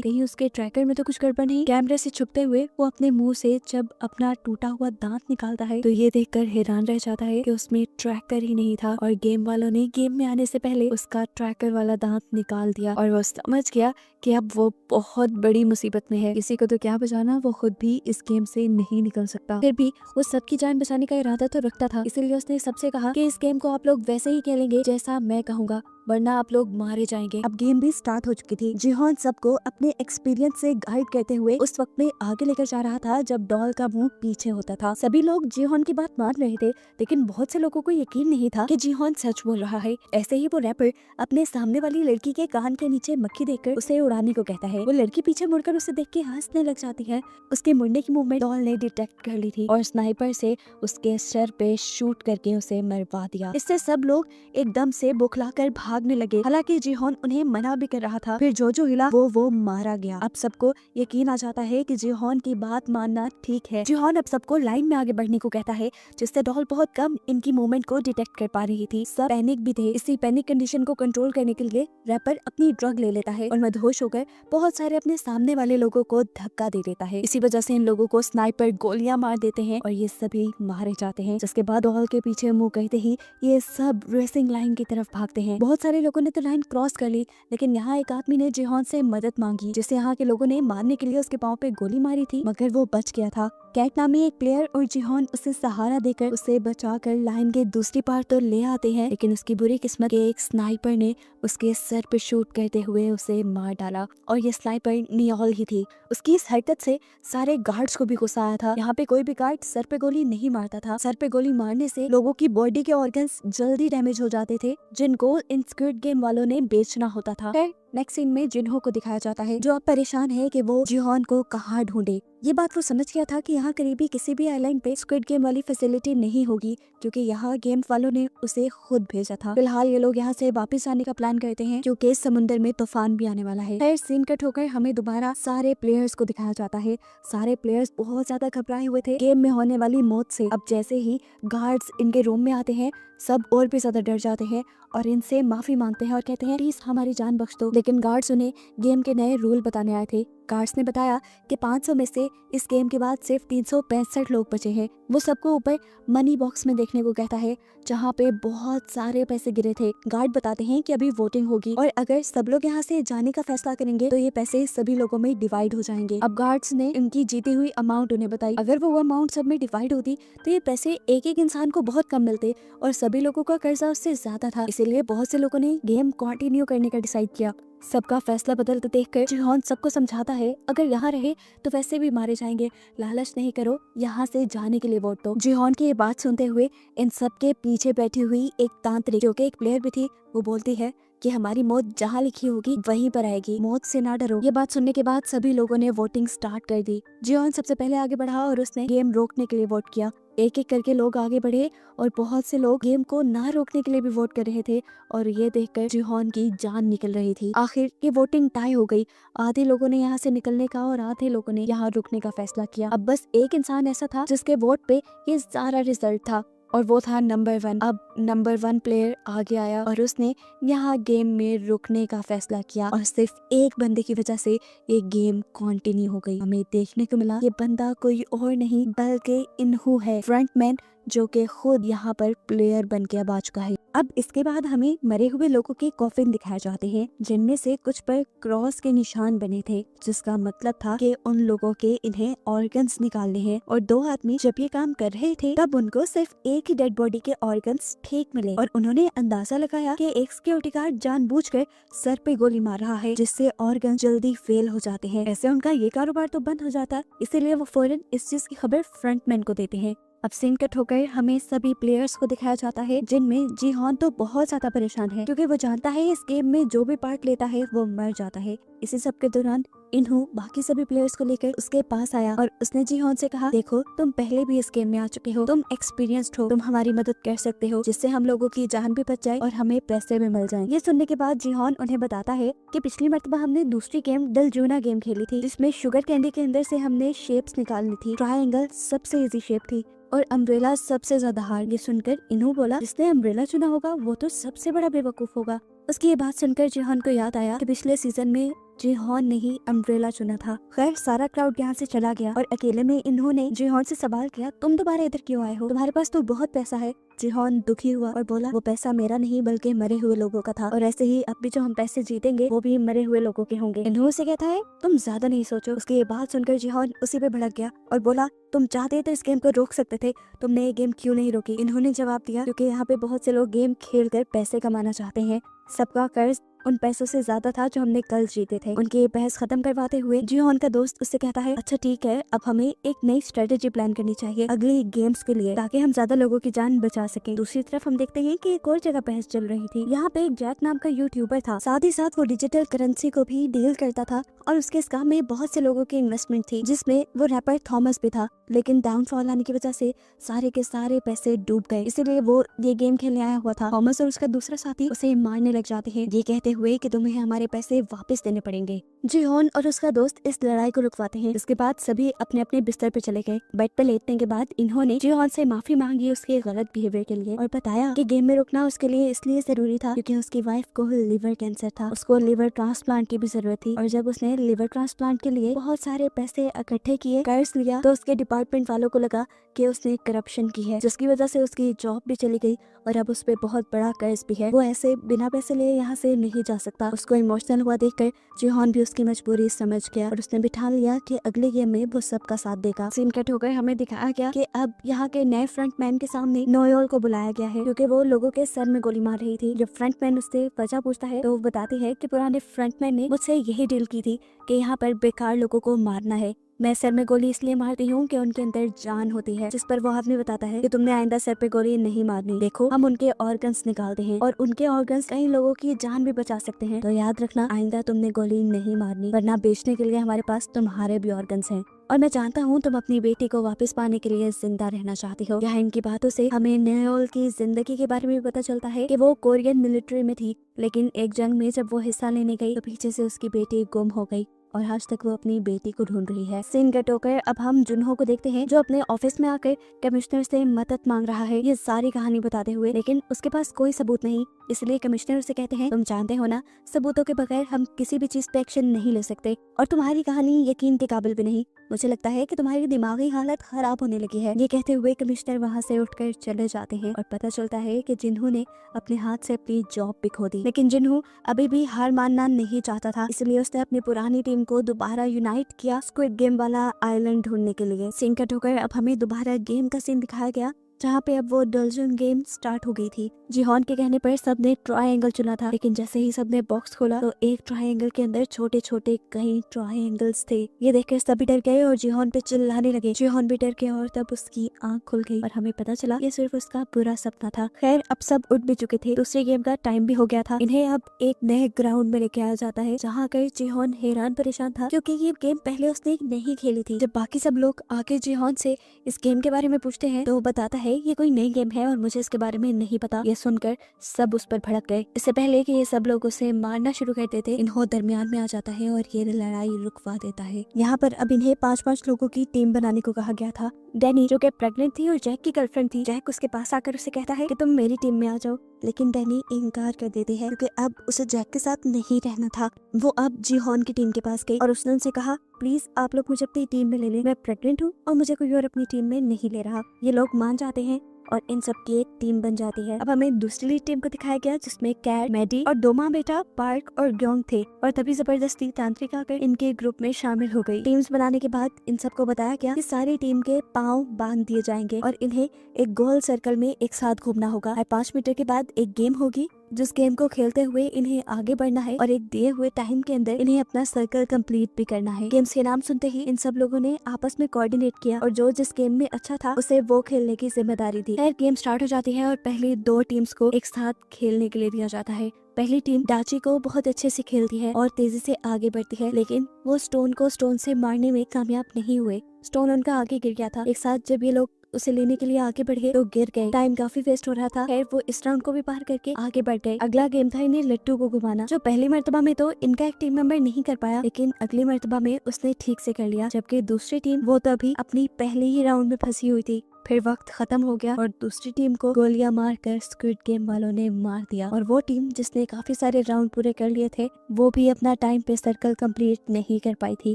कहीं उसके ट्रैकर में तो कुछ गड़बड़ नहीं। कैमरे से छुपते हुए वो अपने मुंह से जब अपना टूटा हुआ दांत निकालता है तो ये देखकर हैरान रह जाता है कि उसमें ट्रैकर ही नहीं था और गेम वालों ने गेम में आने से पहले उसका ट्रैकर वाला दांत निकाल दिया। और वो समझ गया कि अब वो बहुत बड़ी मुसीबत में है। किसी को तो क्या बचाना, वो खुद भी इस गेम से नहीं निकल सकता। फिर भी वो सबकी जान बचाने का इरादा तो रखता था, इसीलिए उसने सबसे कहा कि इस गेम को आप लोग वैसे ही खेलेंगे जैसा मैं कहूँगा, वरना आप लोग मारे जाएंगे। अब गेम भी स्टार्ट हो चुकी थी। जिहोन सबको अपने एक्सपीरियंस से गाइड करते हुए उस वक्त में आगे लेकर जा रहा था जब डॉल का मुंह पीछे होता था। सभी लोग जिहोन की बात मान रहे थे, लेकिन बहुत से लोगों को यकीन नहीं था कि जिहोन सच बोल रहा है। ऐसे ही वो रैपर अपने सामने वाली लड़की के कान के नीचे मक्खी देखकर उसे उड़ाने को कहता है। वो लड़की पीछे मुड़कर उसे देख के हंसने लग जाती है। उसके मुड़ने की मूवमेंट डॉल ने डिटेक्ट कर ली थी और स्नाइपर से उसके सर पे शूट करके उसे मरवा दिया। इससे सब लोग एकदम से बौखलाकर भागने लगे। हालांकि जिहोन उन्हें मना भी कर रहा था। फिर जो हिला वो मारा गया। अब सबको यकीन आ जाता है कि जिहोन की बात मानना ठीक है। जिहोन अब सबको लाइन में आगे बढ़ने को कहता है, जिससे डॉल बहुत कम इनकी मूवमेंट को डिटेक्ट कर पा रही थी। सब पैनिक भी थे। इसी पैनिक कंडीशन को कंट्रोल करने के लिए रैपर अपनी ड्रग ले लेता है और मदहोश होकर बहुत सारे अपने सामने वाले लोगों को धक्का दे देता है। इसी वजह से इन लोगों को स्नाइपर गोलियां मार देते हैं और ये सभी मारे जाते हैं। जिसके बाद डॉल के पीछे मुंह करते ही ये सब रेसिंग लाइन की तरफ भागते हैं। बहुत सारे लोगों ने तो लाइन क्रॉस कर ली, लेकिन यहाँ एक आदमी ने जिहोन से मदद मांगी, जिसे यहाँ के लोगों ने मारने के लिए उसके पाँव पे गोली मारी थी, मगर वो बच गया था। कैट नामी एक प्लेयर और जिहोन उसे सहारा देकर उसे बचाकर लाइन के दूसरी पार तो ले आते हैं, लेकिन उसकी बुरी किस्मत के एक स्नाइपर ने उसके सर पे शूट करते हुए उसे मार डाला और ये स्नाइपर नियोल ही थी। उसकी इस हरकत से सारे गार्ड्स को भी गुस्सा आया था। यहाँ पे कोई भी गार्ड सर पे गोली नहीं मारता था। सर पे गोली मारने से लोगों की बॉडी के ऑर्गन्स जल्दी डैमेज हो जाते थे, जिनको इन स्क्विड गेम वालों ने बेचना होता था। नेक्स्ट सीन में जिन्हो को दिखाया जाता है, जो अब परेशान है कि वो जिहोन को कहाँ ढूंढे। ये बात वो समझ गया था कि यहाँ करीबी किसी भी आइलैंड पे स्क्विड गेम वाली फैसिलिटी नहीं होगी, क्योंकि यहाँ गेम वालों ने उसे खुद भेजा था। फिलहाल ये लोग यहाँ से वापस आने का प्लान करते हैं, क्योंकि समुद्र में तूफान भी आने वाला है। फिर सीन कट होकर हमें दोबारा सारे प्लेयर्स को दिखाया जाता है। सारे प्लेयर्स बहुत ज्यादा घबराए हुए थे गेम में होने वाली मौत से। अब जैसे ही गार्ड्स इनके रूम में आते हैं, सब और भी ज्यादा डर जाते हैं और इनसे माफी मांगते हैं और कहते हैं प्लीज हमारी जान बख्श दो। लेकिन गार्ड्स उन्हें गेम के नए रूल बताने आए थे। गार्ड्स ने बताया कि 500 में से इस गेम के बाद सिर्फ 365 लोग बचे हैं। वो सबको ऊपर मनी बॉक्स में देखने को कहता है, जहाँ पे बहुत सारे पैसे गिरे थे। गार्ड बताते हैं कि अभी वोटिंग होगी और अगर सब लोग यहाँ से जाने का फैसला करेंगे तो ये पैसे सभी लोगों में डिवाइड हो जाएंगे। अब गार्ड्स ने इनकी जीती हुई अमाउंट उन्हें बताई। अगर वो अमाउंट सब में डिवाइड होती तो ये पैसे एक एक इंसान को बहुत कम मिलते और सभी लोगों का कर्जा उससे ज्यादा था। इसीलिए बहुत से लोगों ने गेम कंटिन्यू करने का डिसाइड किया। सबका फैसला बदलते देखकर जिहोन सबको समझाता है, अगर यहाँ रहे तो वैसे भी मारे जाएंगे, लालच नहीं करो, यहाँ से जाने के लिए वोट दो। जिहोन की ये बात सुनते हुए इन सबके पीछे बैठी हुई एक तांत्रिक, जो कि एक प्लेयर भी थी, वो बोलती है कि हमारी मौत जहाँ लिखी होगी वहीं पर आएगी, मौत से ना डरो। ये बात सुनने के बाद सभी लोगों ने वोटिंग स्टार्ट कर दी। जिहोन सबसे पहले आगे बढ़ा और उसने गेम रोकने के लिए वोट किया। एक एक करके लोग आगे बढ़े और बहुत से लोग गेम को ना रोकने के लिए भी वोट कर रहे थे और ये देखकर जिहोन की जान निकल रही थी। आखिर ये वोटिंग टाई हो गई। आधे लोगों ने यहाँ से निकलने का और आधे लोगों ने यहाँ रुकने का फैसला किया। अब बस एक इंसान ऐसा था जिसके वोट पे ये सारा रिजल्ट था और वो था नंबर 1। अब नंबर 1 प्लेयर आगे आया और उसने यहाँ गेम में रुकने का फैसला किया और सिर्फ एक बंदे की वजह से ये गेम कंटिन्यू हो गई। हमें देखने को मिला ये बंदा कोई और नहीं बल्कि इन्हू है, फ्रंटमैन, जो कि खुद यहाँ पर प्लेयर बन के अब आ चुका है। अब इसके बाद हमें मरे हुए लोगों के कॉफिन दिखाए जाते हैं, जिनमें से कुछ पर क्रॉस के निशान बने थे, जिसका मतलब था कि उन लोगों के इन्हें ऑर्गन्स निकालने हैं। और 2 आदमी जब ये काम कर रहे थे तब उनको सिर्फ एक ही डेड बॉडी के ऑर्गन्स ठीक मिले और उन्होंने अंदाजा लगाया कि एक सिक्योरिटी गार्ड जानबूझकर सर पे गोली मार रहा है, जिससे ऑर्गन जल्दी फेल हो जाते हैं। ऐसे उनका ये कारोबार तो बंद हो जाता, इसीलिए वो फौरन इस चीज की खबर फ्रंटमैन को देते हैं। अब सीन कट होकर हमें सभी प्लेयर्स को दिखाया जाता है, जिनमें जीहॉन तो बहुत ज्यादा परेशान है क्योंकि वो जानता है इस गेम में जो भी पार्ट लेता है वो मर जाता है। इसी सब के दौरान इन्हू बाकी सभी प्लेयर्स को लेकर उसके पास आया और उसने जीहॉन से कहा, देखो तुम पहले भी इस गेम में आ चुके हो, तुम एक्सपीरियंस्ड हो, तुम हमारी मदद कर सकते हो जिससे हम लोगों की जान भी बच जाए और हमें पैसे भी मिल जाएं। ये सुनने के बाद जीहॉन उन्हें बताता है कि पिछली मर्तबा हमने दूसरी गेम डलजूना गेम खेली थी, जिसमें शुगर कैंडी के अंदर से हमने शेप्स निकालनी थी। ट्रायंगल सबसे इजी शेप थी और अम्ब्रेला सबसे ज्यादा हार्ड। ये सुनकर इन्हू बोला, जिसने अम्ब्रेला चुना होगा वो तो सबसे बड़ा बेवकूफ होगा। उसकी ये बात सुनकर जीहॉन को याद आया कि पिछले सीजन में जीहॉन ने ही अम्ब्रेला चुना था। खैर सारा क्राउड यहाँ से चला गया और अकेले में इन्होंने जीहॉन से सवाल किया, तुम दोबारा इधर क्यों आए हो, तुम्हारे पास तो बहुत पैसा है। जीहॉन दुखी हुआ और बोला, वो पैसा मेरा नहीं बल्कि मरे हुए लोगों का था और ऐसे ही अब भी जो हम पैसे जीतेंगे वो भी मरे हुए लोगों के होंगे। इन्हों से कहता है, तुम ज्यादा नहीं सोचो। उसकी ये बात सुनकर जीहॉन उसी पे भड़क गया और बोला, तुम चाहते तो इस गेम को रोक सकते थे, तुमने ये गेम क्यों नहीं रोकी। इन्होंने जवाब दिया, क्योंकि यहाँ पे बहुत से लोग गेम खेल कर पैसे कमाना चाहते हैं, सबका कर्ज उन पैसों से ज्यादा था जो हमने कल जीते थे। उनकी ये बहस खत्म करवाते हुए जीहॉन का दोस्त उससे कहता है, अच्छा ठीक है, अब हमें एक नई स्ट्रेटेजी प्लान करनी चाहिए अगली गेम्स के लिए ताकि हम ज्यादा लोगों की जान बचा सकें। दूसरी तरफ हम देखते हैं कि एक और जगह बहस चल रही थी। यहाँ पे एक जैक नाम का यूट्यूबर था, साथ ही साथ वो डिजिटल करेंसी को भी डील करता था और उसके इस काम में बहुत से लोगों की इन्वेस्टमेंट थी, जिसमें वो रैपर थॉमस भी था। लेकिन डाउनफॉल आने की वजह से सारे के सारे पैसे डूब गए, इसीलिए वो ये गेम खेलने आया हुआ था। थॉमस और उसका दूसरा साथी उसे मारने लग जाते हैं, ये कहते हुए कि तुम्हें हमारे पैसे वापस देने पड़ेंगे। जीहॉन और उसका दोस्त इस लड़ाई को रुकवाते हैं। इसके बाद सभी अपने अपने बिस्तर पे चले गए। बेड पे लेटने के बाद इन्होंने जीहॉन से माफी मांगी उसके गलत बिहेवियर के लिए और बताया कि गेम में रुकना उसके लिए इसलिए जरूरी था क्योंकि उसकी वाइफ को लिवर कैंसर था, उसको लिवर ट्रांसप्लांट की भी जरूरत थी और जब उसने लिवर ट्रांसप्लांट के लिए बहुत सारे पैसे इकट्ठे किए, कर्ज लिया, तो उसके डिपार्टमेंट वालों को लगा कि उसने करप्शन की है, जिसकी वजह से उसकी जॉब भी चली गई और अब उस पे बहुत बड़ा कर्ज भी है। वो ऐसे बिना पैसे लिए यहाँ से नहीं जा सकता। उसको इमोशनल हुआ देखकर जीहॉन भी उसकी मजबूरी समझ गया और उसने बिठा लिया कि अगले गेम में वो सबका साथ देगा। सीन कट होकर हमें दिखाया गया कि अब यहाँ के नए फ्रंटमैन के सामने नोयोल को बुलाया गया है क्योंकि वो लोगों के सर में गोली मार रही थी। जब फ्रंटमैन उससे वजह पूछता है तो वो बताती है कि पुराने फ्रंटमैन ने मुझसे यही डील की थी कि यहाँ पर बेकार लोगों को मारना है। मैं सर में गोली इसलिए मारती हूँ कि उनके अंदर जान होती है। जिस पर वो आदमी बताता है कि तुमने आइंदा सर पे गोली नहीं मारनी, देखो हम उनके ऑर्गन्स निकालते हैं और उनके ऑर्गन्स कई लोगों की जान भी बचा सकते हैं, तो याद रखना आइंदा तुमने गोली नहीं मारनी, वरना बेचने के लिए हमारे पास तुम्हारे भी ऑर्गन्स हैं। और मैं जानता हूँ तुम अपनी बेटी को वापस पाने के लिए जिंदा रहना चाहती हो। यहाँ इनकी बातों से हमें नयोल की जिंदगी के बारे में भी पता चलता है कि वो कोरियन मिलिट्री में थी, लेकिन एक जंग में जब वो हिस्सा लेने गई तो पीछे से उसकी बेटी गुम हो गई और आज तक वो अपनी बेटी को ढूंढ रही है। सीन कट होकर अब हम जुनहो को देखते हैं जो अपने ऑफिस में आकर कमिश्नर से मदद मांग रहा है ये सारी कहानी बताते हुए, लेकिन उसके पास कोई सबूत नहीं, इसलिए कमिश्नर उसे कहते हैं, तुम जानते हो ना सबूतों के बगैर हम किसी भी चीज पे एक्शन नहीं ले सकते और तुम्हारी कहानी यकीन के काबिल भी नहीं, मुझे लगता है कि तुम्हारी दिमागी हालत खराब होने लगी है। ये कहते हुए कमिश्नर वहाँ से उठकर चले जाते हैं और पता चलता है कि जिन्हों ने अपने हाथ से अपनी जॉब भी खो दी, लेकिन जिन्हों अभी भी हार मानना नहीं चाहता था, इसलिए उसने अपनी पुरानी टीम को दोबारा यूनाइट किया स्क्विड गेम वाला आइलैंड ढूंढने के लिए। सीन कट होकर अब हमें दोबारा गेम का सीन दिखाया गया जहाँ पे अब वो डलजन गेम स्टार्ट हो गई थी। जीहॉन के कहने पर सबने ट्रायंगल चुना था, लेकिन जैसे ही सबने बॉक्स खोला तो एक ट्रायंगल के अंदर छोटे छोटे कई ट्रायंगल्स थे। ये देखकर सभी डर गए और जीहॉन पे चिल्लाने लगे। जीहॉन भी डर गया और तब उसकी आंख खुल गई और हमें पता चला ये सिर्फ उसका बुरा सपना था। खैर अब सब उठ भी चुके थे, दूसरे गेम का टाइम भी हो गया था। इन्हें अब एक नए ग्राउंड में लेके आया जाता है जहाँ कर जीहॉन हैरान परेशान था क्योंकि ये गेम पहले उसने नहीं खेली थी। जब बाकी सब लोग आके जीहॉन से इस गेम के बारे में पूछते हैं तो वो बताता है ये कोई नई गेम है और मुझे इसके बारे में नहीं पता। ये सुनकर सब उस पर भड़क गए। इससे पहले कि ये सब लोग उसे मारना शुरू कर देते इन्हों दरमियान में आ जाता है और ये लड़ाई रुकवा देता है। यहाँ पर अब इन्हें 5-5 लोगों की टीम बनाने को कहा गया था। डैनी जो कि प्रेग्नेंट थी और जैक की गर्लफ्रेंड थी, जैक उसके पास आकर उसे कहता है कि तुम मेरी टीम में आ जाओ, लेकिन डैनी इनकार कर देती है क्योंकि अब उसे जैक के साथ नहीं रहना था। वो अब जीहॉन की टीम के पास गई और उसने उनसे कहा प्लीज आप लोग मुझे अपनी टीम में ले लें, मैं प्रेग्नेंट हूँ और मुझे कोई और अपनी टीम में नहीं ले रहा। ये लोग मान जाते हैं और इन सब की एक टीम बन जाती है। अब हमें दूसरी टीम को दिखाया गया जिसमें कैट, मैडी और दो माँ बेटा पार्क और ग्योंग थे और तभी जबरदस्ती तांत्रिक आकर इनके ग्रुप में शामिल हो गई। टीम्स बनाने के बाद इन सबको बताया गया कि सारी टीम के पाँव बांध दिए जाएंगे और इन्हें एक गोल सर्कल में एक साथ घूमना होगा। हर 5 मीटर के बाद एक गेम होगी जिस गेम को खेलते हुए इन्हें आगे बढ़ना है और एक दिए हुए टाइम के अंदर इन्हें अपना सर्कल कंप्लीट भी करना है। गेम्स के नाम सुनते ही इन सब लोगों ने आपस में कोऑर्डिनेट किया और जो जिस गेम में अच्छा था उसे वो खेलने की जिम्मेदारी दी। खैर गेम स्टार्ट हो जाती है और पहली 2 टीम्स को एक साथ खेलने के लिए दिया जाता है। पहली टीम डाची को बहुत अच्छे से खेलती है और तेजी से आगे बढ़ती है, लेकिन वो स्टोन को स्टोन से मारने में कामयाब नहीं हुए। स्टोन उनका आगे गिर गया था। एक साथ जब ये लोग उसे लेने के लिए आगे बढ़े तो गिर गए। टाइम काफी वेस्ट हो रहा था। खैर वो इस राउंड को भी पार करके आगे बढ़ गए। अगला गेम था इन्हें लट्टू को घुमाना, जो पहली मर्तबा में तो इनका एक टीम मेंबर नहीं कर पाया, लेकिन अगली मर्तबा में उसने ठीक से कर लिया। जबकि दूसरी टीम वो तो अभी अपनी पहले ही राउंड में फंसी हुई थी। फिर वक्त खत्म हो गया और दूसरी टीम को गोलियां मारकर स्क्विड गेम वालों ने मार दिया और वो टीम जिसने काफी सारे राउंड पूरे कर लिए थे वो भी अपना टाइम पे सर्कल कंप्लीट नहीं कर पाई थी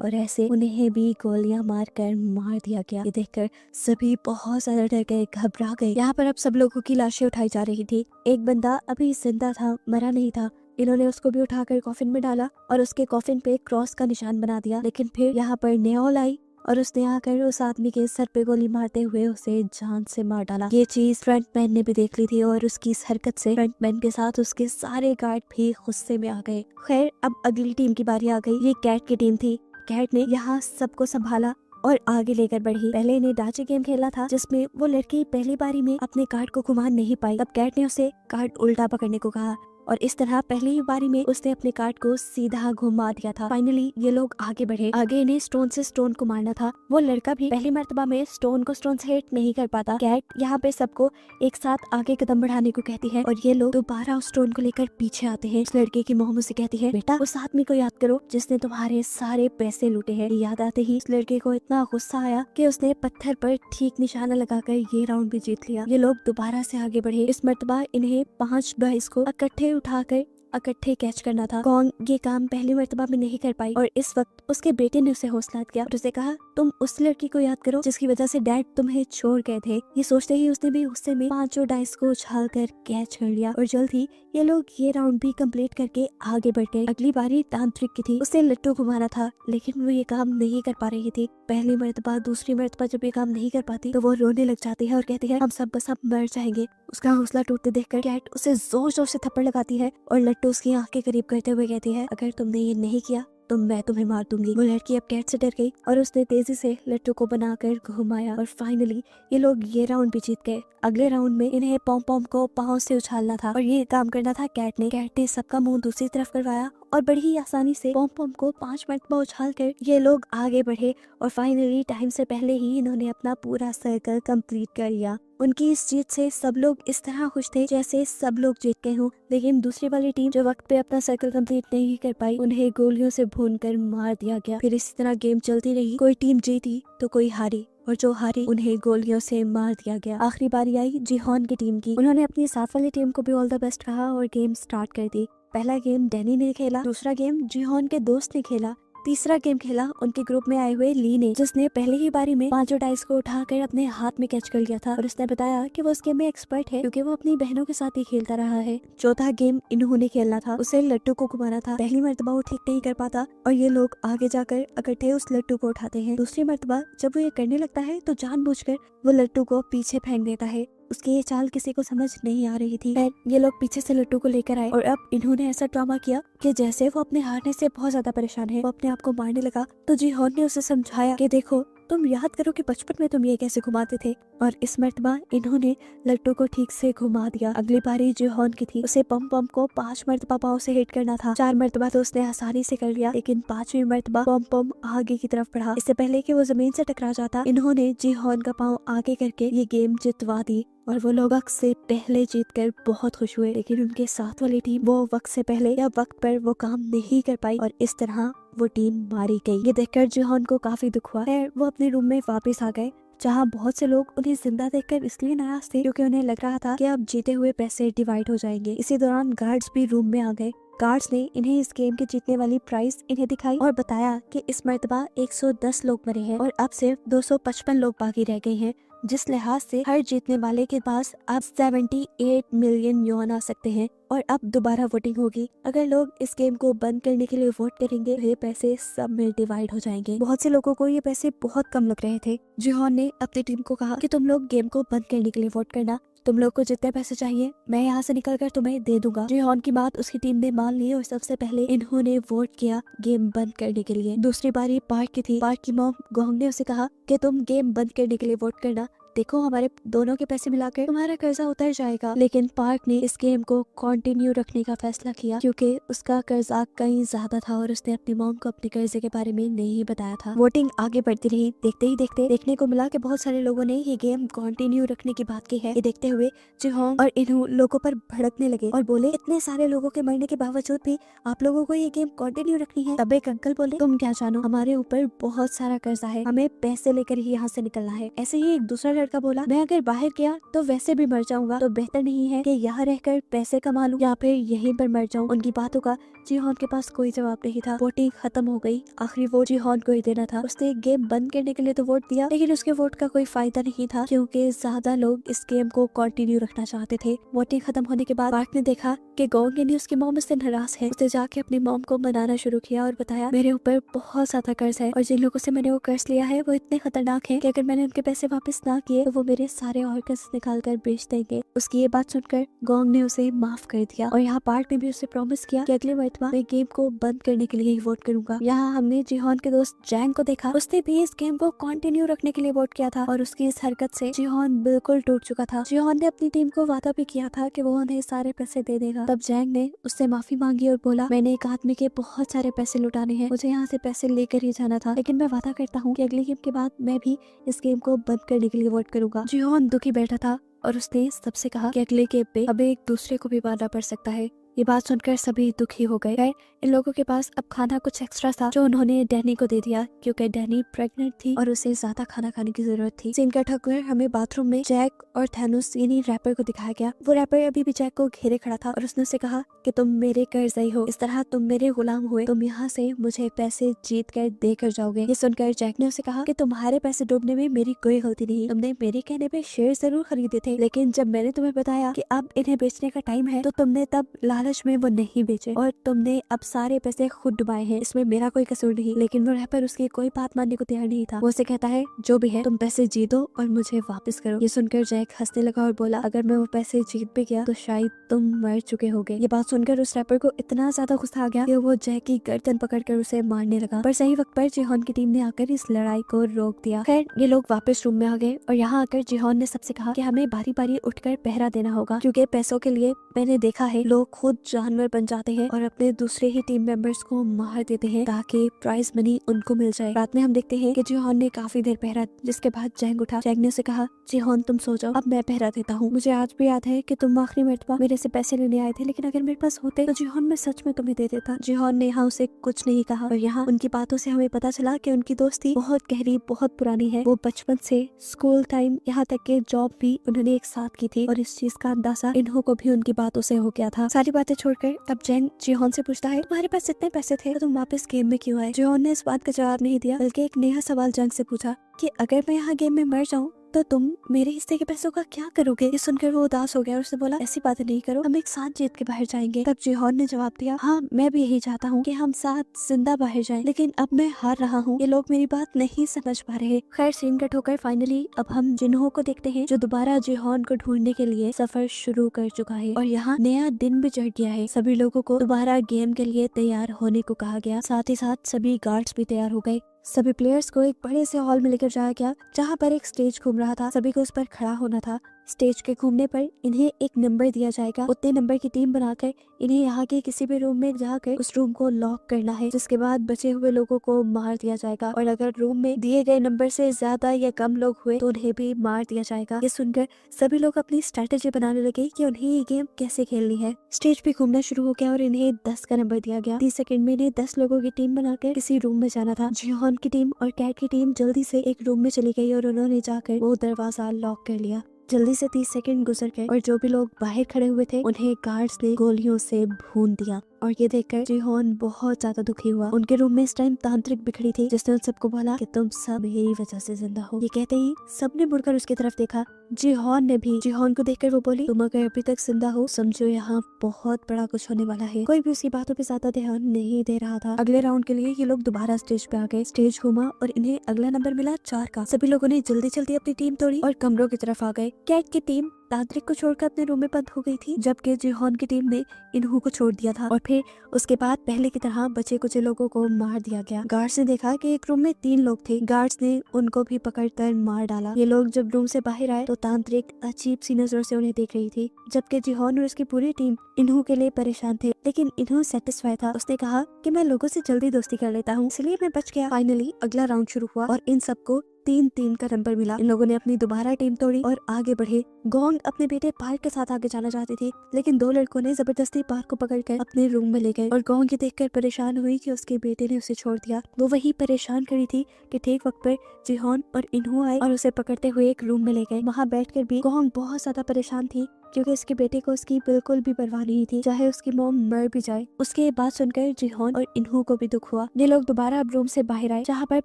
और ऐसे उन्हें भी गोलियां मारकर मार दिया गया। ये देखकर सभी बहुत ज्यादा डर गए, घबरा गए। यहाँ पर अब सब लोगों की लाशें उठाई जा रही थी। एक बंदा अभी जिंदा था, मरा नहीं था। इन्होंने उसको भी उठाकर कॉफिन में डाला और उसके कॉफिन पे क्रॉस का निशान बना दिया। लेकिन फिर यहाँ पर नेओल आई और उसने आकर उस आदमी के सर पे गोली मारते हुए उसे जान से मार डाला। ये चीज फ्रंटमैन ने भी देख ली थी और उसकी इस हरकत से फ्रंटमैन के साथ उसके सारे गार्ड भी गुस्से में आ गए। खैर अब अगली टीम की बारी आ गई। ये कैट की टीम थी। कैट ने यहाँ सबको संभाला और आगे लेकर बढ़ी। पहले इन्हें डाची गेम खेलना था जिसमें वो लड़की पहली बारी में अपने कार्ड को घुमा नहीं पाई। तब कैट ने उसे कार्ड उल्टा पकड़ने को कहा और इस तरह पहली ही बारी में उसने अपने कार्ड को सीधा घुमा दिया था। फाइनली ये लोग आगे बढ़े। आगे इन्हें स्टोन से स्टोन को मारना था। वो लड़का भी पहली मर्तबा में स्टोन को स्टोन से हिट नहीं कर पाता। कैट यहाँ पे सबको एक साथ आगे कदम बढ़ाने को कहती है और ये लोग दोबारा उस स्टोन को लेकर पीछे आते हैं। इस लड़के की मोहम्मद से कहती है, बेटा उस आदमी को याद करो जिसने तुम्हारे सारे पैसे लूटे हैं। याद आते ही इस लड़के को इतना गुस्सा आया कि उसने पत्थर पर ठीक निशाना लगाकर ये राउंड भी जीत लिया। ये लोग दोबारा से आगे बढ़े। इस मर्तबा इन्हें 5 बॉयज को इकट्ठे उठाकर इकट्ठे कैच करना था। कॉन्ग ये काम पहली मर्तबा में नहीं कर पाई और इस वक्त उसके बेटे ने उसे हौसला दिया और उसे कहा, तुम उस लड़की को याद करो जिसकी वजह से डैड तुम्हें छोड़ गए थे। ये सोचते ही उसने भी गुस्से में 5 डाइस को उछाल कर कैच कर लिया और जल्द ही ये लोग ये राउंड भी कंप्लीट करके आगे बढ़ गए। अगली बारी तांत्रिक की थी। उसे लट्टू घुमाना था लेकिन वो ये काम नहीं कर पा रही थी। पहली मर्तबा दूसरी मर्तबा जब ये काम नहीं कर पाती तो वो रोने लग जाती है और कहती है, हम सब बस अब मर जाएंगे। उसका हौसला टूटते देखकर कैट उसे जोर जोर से थप्पड़ लगाती है और लट्टू उसकी आंख के करीब करते हुए कहती है, अगर तुमने ये नहीं किया तो मैं तुम्हें मार दूंगी। वो लड़की अब कैट से डर गई और उसने तेजी से लट्टू को बनाकर घुमाया और फाइनली ये लोग ये राउंड भी जीत गए। अगले राउंड में इन्हें पॉम पॉम को पाँव से उछालना था और ये काम करना था कैट ने। कैट ने सबका मुंह दूसरी तरफ करवाया और बड़ी ही आसानी से पॉम पॉम को 5 मरतबा उछाल कर ये लोग आगे बढ़े और फाइनली टाइम से पहले ही इन्होंने अपना पूरा सर्कल कंप्लीट कर लिया। उनकी इस जीत से सब लोग इस तरह खुश थे जैसे सब लोग जीत गए हों। लेकिन दूसरी वाली टीम जो वक्त पे अपना सर्कल कंप्लीट नहीं कर पाई, उन्हें गोलियों से भूनकर मार दिया गया। फिर इसी तरह गेम चलती रही। कोई टीम जीती तो कोई हारी और जो हारी उन्हें गोलियों से मार दिया गया। आखिरी बारी आई जिहोन की टीम की। उन्होंने अपनी साथ वाली टीम को भी ऑल द बेस्ट कहा और गेम स्टार्ट कर दी। पहला गेम डैनी ने खेला, दूसरा गेम जिहोन के दोस्त ने खेला, तीसरा गेम खेला उनके ग्रुप में आए हुए ली ने, जिसने पहले ही बारी में 5 डाइस को उठाकर अपने हाथ में कैच कर लिया था और उसने बताया कि वो इस गेम में एक्सपर्ट है क्योंकि वो अपनी बहनों के साथ ही खेलता रहा है। चौथा गेम इन्होंने खेलना था, उसे लट्टू को घुमाना था। पहली मर्तबा वो ठीक नहीं कर पाता और ये लोग आगे जाकर इकट्ठे उस लट्टू को उठाते हैं। दूसरी मर्तबा जब वो ये करने लगता है तो जानबूझकर वो लट्टू को पीछे फेंक देता है। उसकी ये चाल किसी को समझ नहीं आ रही थी। ये लोग पीछे से लट्टू को लेकर आए और अब इन्होंने ऐसा ड्रामा किया कि जैसे वो अपने हारने से बहुत ज्यादा परेशान है, वो अपने आप को मारने लगा। तो जिहोन ने उसे समझाया कि देखो तुम याद करो कि बचपन में तुम ये कैसे घुमाते थे, और इस मर्तबा इन्होंने लट्टू को ठीक से घुमा दिया। अगली बारी जिहोन की थी। उसे पम पम को 5 मर्तबा पाँव से हिट करना था। 4 मर्तबा तो उसने आसानी से कर लिया, लेकिन 5वीं मर्तबा पम पम आगे की तरफ बढ़ा। इससे पहले कि वो जमीन से टकरा जाता, इन्होंने जिहोन का पाँव आगे करके ये गेम जितवा दी और वो लोग वक्त से पहले जीतकर बहुत खुश हुए। लेकिन उनके साथ वाली टीम वो वक्त से पहले या वक्त पर वो काम नहीं कर पाई और इस तरह वो टीम मारी गई। ये देखकर जिहोन को काफी दुख हुआ है। वो अपने रूम में वापस आ गए जहाँ बहुत से लोग उन्हें जिंदा देखकर इसलिए नाराज थे क्योंकि उन्हें लग रहा था कि अब जीते हुए पैसे डिवाइड हो जाएंगे। इसी दौरान गार्ड्स भी रूम में आ गए। गार्ड्स ने इन्हें इस गेम के जीतने वाली प्राइस इन्हें दिखाई और बताया कि इस मर्तबा 110 लोग मरे हैं और अब सिर्फ 255 लोग बाकी रह गए हैं, जिस लिहाज से हर जीतने वाले के पास अब 78 मिलियन युआन आ सकते हैं और अब दोबारा वोटिंग होगी। अगर लोग इस गेम को बंद करने के लिए वोट करेंगे तो ये पैसे सब में डिवाइड हो जाएंगे। बहुत से लोगों को ये पैसे बहुत कम लग रहे थे। जिहोन ने अपनी टीम को कहा कि तुम लोग गेम को बंद करने के लिए वोट करना, तुम लोग को जितने पैसे चाहिए मैं यहाँ से निकल कर तुम्हें दे दूंगा। जिहोन की बात उसकी टीम ने मान ली और सबसे पहले इन्होंने वोट किया गेम बंद करने के लिए। दूसरी बारी पार्क की थी। पार्क की मॉम गोंग ने उसे कहा कि तुम गेम बंद करने के लिए वोट करना, देखो हमारे दोनों के पैसे मिलाकर तुम्हारा कर्जा उतर जाएगा। लेकिन पार्क ने इस गेम को कंटिन्यू रखने का फैसला किया क्योंकि उसका कर्जा कहीं ज्यादा था और उसने अपनी मॉम को अपने कर्जे के बारे में नहीं बताया था। वोटिंग आगे बढ़ती रही। देखते ही देखते देखने को मिला कि बहुत सारे लोगों ने ये गेम कंटिन्यू रखने की बात की है। ये देखते हुए जिहोंग और इन्हू लोगों पर भड़कने लगे और बोले, इतने सारे लोगों के मरने के बावजूद भी आप लोगों को ये गेम कंटिन्यू रखनी है। तब एक अंकल बोले, तुम क्या जानो, हमारे ऊपर बहुत सारा कर्जा है, हमें पैसे लेकर ही यहाँ से निकलना है। ऐसे ही एक दूसरा लड़का बोला, मैं अगर बाहर गया तो वैसे भी मर जाऊंगा, तो बेहतर नहीं है कि यहाँ रहकर पैसे कमा लूं या फिर यहीं पर मर जाऊं। उनकी बातों का जिहोन के पास कोई जवाब नहीं था। वोटिंग खत्म हो गई। आखिरी वोट जिहोन को ही देना था। उसने गेम बंद करने के लिए तो वोट दिया, लेकिन उसके वोट का कोई फायदा नहीं था क्योंकि ज्यादा लोग इस गेम को कंटिन्यू रखना चाहते थे। वोटिंग खत्म होने के बाद पार्क ने देखा कि गोंग यानी उसकी मॉम उससे नाराज है। उसने जाके अपनी मॉम को मनाना शुरू किया और बताया, मेरे ऊपर बहुत ज्यादा कर्ज है और जिन लोगों से मैंने वो कर्ज लिया है वो इतने खतरनाक है कि अगर मैंने उनके पैसे वापस ना किए तो वो मेरे सारे ऑर्गन्स निकाल कर बेच देंगे। उसकी ये बात सुनकर गोंग ने उसे माफ कर दिया और यहाँ पार्क ने भी उसे प्रॉमिस किया कि अगले मरतबा मैं गेम को बंद करने के लिए ही वोट करूंगा। यहाँ हमने जिहोन के दोस्त जैंग को देखा। उसने भी इस गेम को कंटिन्यू रखने के लिए वोट किया था और उसकी इस हरकत से जिहोन बिल्कुल टूट चुका था। जिहोन ने अपनी टीम को वादा भी किया था कि वो उन्हें सारे पैसे दे देगा। तब जैंग ने उससे माफी मांगी और बोला, मैंने एक आदमी के बहुत सारे पैसे लुटाने हैं, मुझे यहाँ से पैसे लेकर ही जाना था, लेकिन मैं वादा करता हूँ कि अगली गेम के बाद मैं भी इस गेम को बंद करने के लिए वोट करूंगा। जिहोन दुखी बैठा था और उसने सबसे कहा कि अगले गेम पे हमें एक दूसरे को भी मारना पड़ सकता है। ये बात सुनकर सभी दुखी हो गए। खैर इन लोगों के पास अब खाना कुछ एक्स्ट्रा था जो उन्होंने डैनी को दे दिया क्योंकि डैनी प्रेग्नेंट थी और उसे ज्यादा खाना खाने की जरूरत थी। सीन कट होकर हमें बाथरूम में जैक और थैनोस यानी रैपर को दिखाया गया। वो रैपर अभी भी जैक को घेरे खड़ा था और उसने उसे कहा कि तुम मेरे कर्जई हो, इस तरह तुम मेरे गुलाम हुए, तुम यहाँ से मुझे पैसे जीत कर देकर जाओगे। ये सुनकर जैक ने उसे कहा कि तुम्हारे पैसे डूबने में मेरी कोई गलती नहीं, तुमने मेरे कहने पे शेयर जरूर खरीदे थे, लेकिन जब मैंने तुम्हें बताया कि अब इन्हें बेचने का टाइम है तो तुमने तब लालच में वो नहीं बेचे और तुमने अब सारे पैसे खुद डुबाए हैं, इसमें मेरा कोई कसूर नहीं। लेकिन वो रैपर उसकी कोई बात मानने को तैयार नहीं था। वो उसे कहता है, जो भी है तुम पैसे जीतो और मुझे वापस करो। ये सुनकर जैक हंसने लगा और बोला, अगर मैं वो पैसे जीत भी गया तो शायद तुम मर चुके होगे। ये बात सुनकर उस रैपर को इतना ज्यादा गुस्सा आ गया कि वो जैक की गर्दन पकड़कर उसे मारने लगा, पर सही वक्त पर जिहोन की टीम ने आकर इस लड़ाई को रोक दिया। खैर ये लोग वापस रूम में आ गए और यहाँ आकर जिहोन ने सबसे कहा कि हमें बारी बारी उठकर पहरा देना होगा क्योंकि पैसों के लिए मैंने देखा है लोग खुद जानवर बन जाते हैं और अपने दूसरे ही टीम मेंबर्स को मार देते हैं ताकि प्राइज मनी उनको मिल जाए। रात में हम देखते हैं कि जिहोन ने काफी देर पहरा, जिसके बाद जैंग उठा। जैंग ने उसे कहा, जिहोन तुम सो जाओ, अब मैं पहरा देता हूँ। मुझे आज भी याद है कि तुम आखिरी मरतबा मेरे से पैसे लेने आए थे, लेकिन अगर मेरे पास होते तो जिहोन मैं सच में तुम्हें दे देता। जिहोन ने यहाँ उसे कुछ नहीं कहा और यहाँ उनकी बातों से हमें पता चला कि उनकी दोस्ती बहुत गहरी बहुत पुरानी है। वो बचपन से स्कूल टाइम यहाँ तक के जॉब भी उन्होंने एक साथ की थी और इस चीज का अंदाजा इन्हों को भी उनकी बातों से हो गया था। सारी बातें छोड़कर अब जैंग जिहोन से पूछता है, तुम्हारे पास इतने पैसे थे तो तुम वापस गेम में क्यों आए? जिहोन ने इस बात का जवाब नहीं दिया बल्कि एक नया सवाल जंग से पूछा कि अगर मैं यहाँ गेम में मर जाऊँ तो तुम मेरे हिस्से के पैसों का क्या करोगे? ये सुनकर वो उदास हो गया और उसने बोला, ऐसी बातें नहीं करो, हम एक साथ जीत के बाहर जाएंगे। तब जिहोन ने जवाब दिया, हाँ मैं भी यही चाहता हूँ कि हम साथ जिंदा बाहर जाएं, लेकिन अब मैं हार रहा हूँ, ये लोग मेरी बात नहीं समझ पा रहे। खैर सीन कट होकर फाइनली अब हम जिन्हों को देखते हैं जो दोबारा जिहोन को ढूंढने के लिए सफर शुरू कर चुका है और यहाँ नया दिन भी चढ़ गया है। सभी लोगों को दोबारा गेम के लिए तैयार होने को कहा गया, साथ ही साथ सभी गार्ड्स भी तैयार हो गए। सभी प्लेयर्स को एक बड़े से हॉल में लेकर जाया गया जहाँ पर एक स्टेज घूम रहा था। सभी को उस पर खड़ा होना था। स्टेज के घूमने पर इन्हें एक नंबर दिया जाएगा। उतने नंबर की टीम बनाकर इन्हें यहाँ के किसी भी रूम में जाकर उस रूम को लॉक करना है, जिसके बाद बचे हुए लोगों को मार दिया जाएगा और अगर रूम में दिए गए नंबर से ज्यादा या कम लोग हुए तो उन्हें भी मार दिया जाएगा। ये सुनकर सभी लोग अपनी स्ट्रेटेजी बनाने लगे कि उन्हें ये गेम कैसे खेलनी है। स्टेज पे घूमना शुरू हो गया और इन्हें 10 का नंबर दिया गया। 30 सेकंड में इन्हें 10 लोगों की टीम बनाकर किसी रूम में जाना था। जिहोन की टीम और कैट की टीम जल्दी से एक रूम में चली गई और उन्होंने जाकर वो दरवाजा लॉक कर लिया। जल्दी से 30 सेकंड गुजर गए और जो भी लोग बाहर खड़े हुए थे उन्हें गार्ड्स ने गोलियों से भून दिया और ये देखकर जिहोन बहुत ज्यादा दुखी हुआ। उनके रूम में इस टाइम तांत्रिक बिखरी थी जिसने उन सबको बोला कि तुम सब मेरी वजह से जिंदा हो। ये कहते ही सबने मुड़कर उसकी तरफ देखा। जिहोन ने भी। जिहोन को देखकर वो बोली, तुम अगर अभी तक जिंदा हो समझो यहाँ बहुत बड़ा कुछ होने वाला है। कोई भी उसकी बातों पे ज्यादा ध्यान नहीं दे रहा था। अगले राउंड के लिए ये लोग दोबारा स्टेज पे आ गए। स्टेज घूमा और इन्हें अगला नंबर मिला 4 का। सभी लोगों ने जल्दी जल्दी अपनी टीम तोड़ी और कमरों की तरफ आ गए। कैट की टीम तांत्रिक को छोड़कर अपने रूम में बंद हो गई थी, जबकि जिहोन की टीम ने इन्हू को छोड़ दिया था और फिर उसके बाद पहले की तरह बचे कुछ लोगों को मार दिया गया। गार्ड्स ने देखा कि एक रूम में 3 लोग थे। गार्ड्स ने उनको भी पकड़कर मार डाला। ये लोग जब रूम से बाहर आए तो तांत्रिक अजीब सी नजरों से उन्हें देख रही थी, जबकि जिहोन और उसकी पूरी टीम इन्हू के लिए परेशान थे, लेकिन इन्हू सेटिस्फाई था। उसने कहा कि मैं लोगों से जल्दी दोस्ती कर लेता हूँ, इसलिए मैं बच गया। फाइनली अगला राउंड शुरू हुआ और इन सबको 3-3 का नंबर मिला। इन लोगों ने अपनी दोबारा टीम तोड़ी और आगे बढ़े। गोंग अपने बेटे पार्क के साथ आगे जाना चाहती थी, लेकिन 2 लड़कों ने जबरदस्ती पार्क को पकड़कर अपने रूम में ले गए और गोंग ये देखकर परेशान हुई कि उसके बेटे ने उसे छोड़ दिया। वो वही परेशान खड़ी थी कि ठीक वक्त पर जिहोन और इन्हू आए और उसे पकड़ते हुए एक रूम में ले गए। वहाँ बैठकर भी गोंग बहुत ज्यादा परेशान थी, क्योंकि उसके बेटे को उसकी बिल्कुल भी परवाह नहीं थी, चाहे उसकी मॉम मर भी जाए। उसके बात सुनकर जिहोन और इन्हू को भी दुख हुआ। ये लोग दोबारा अब रूम से बाहर आए, जहाँ पर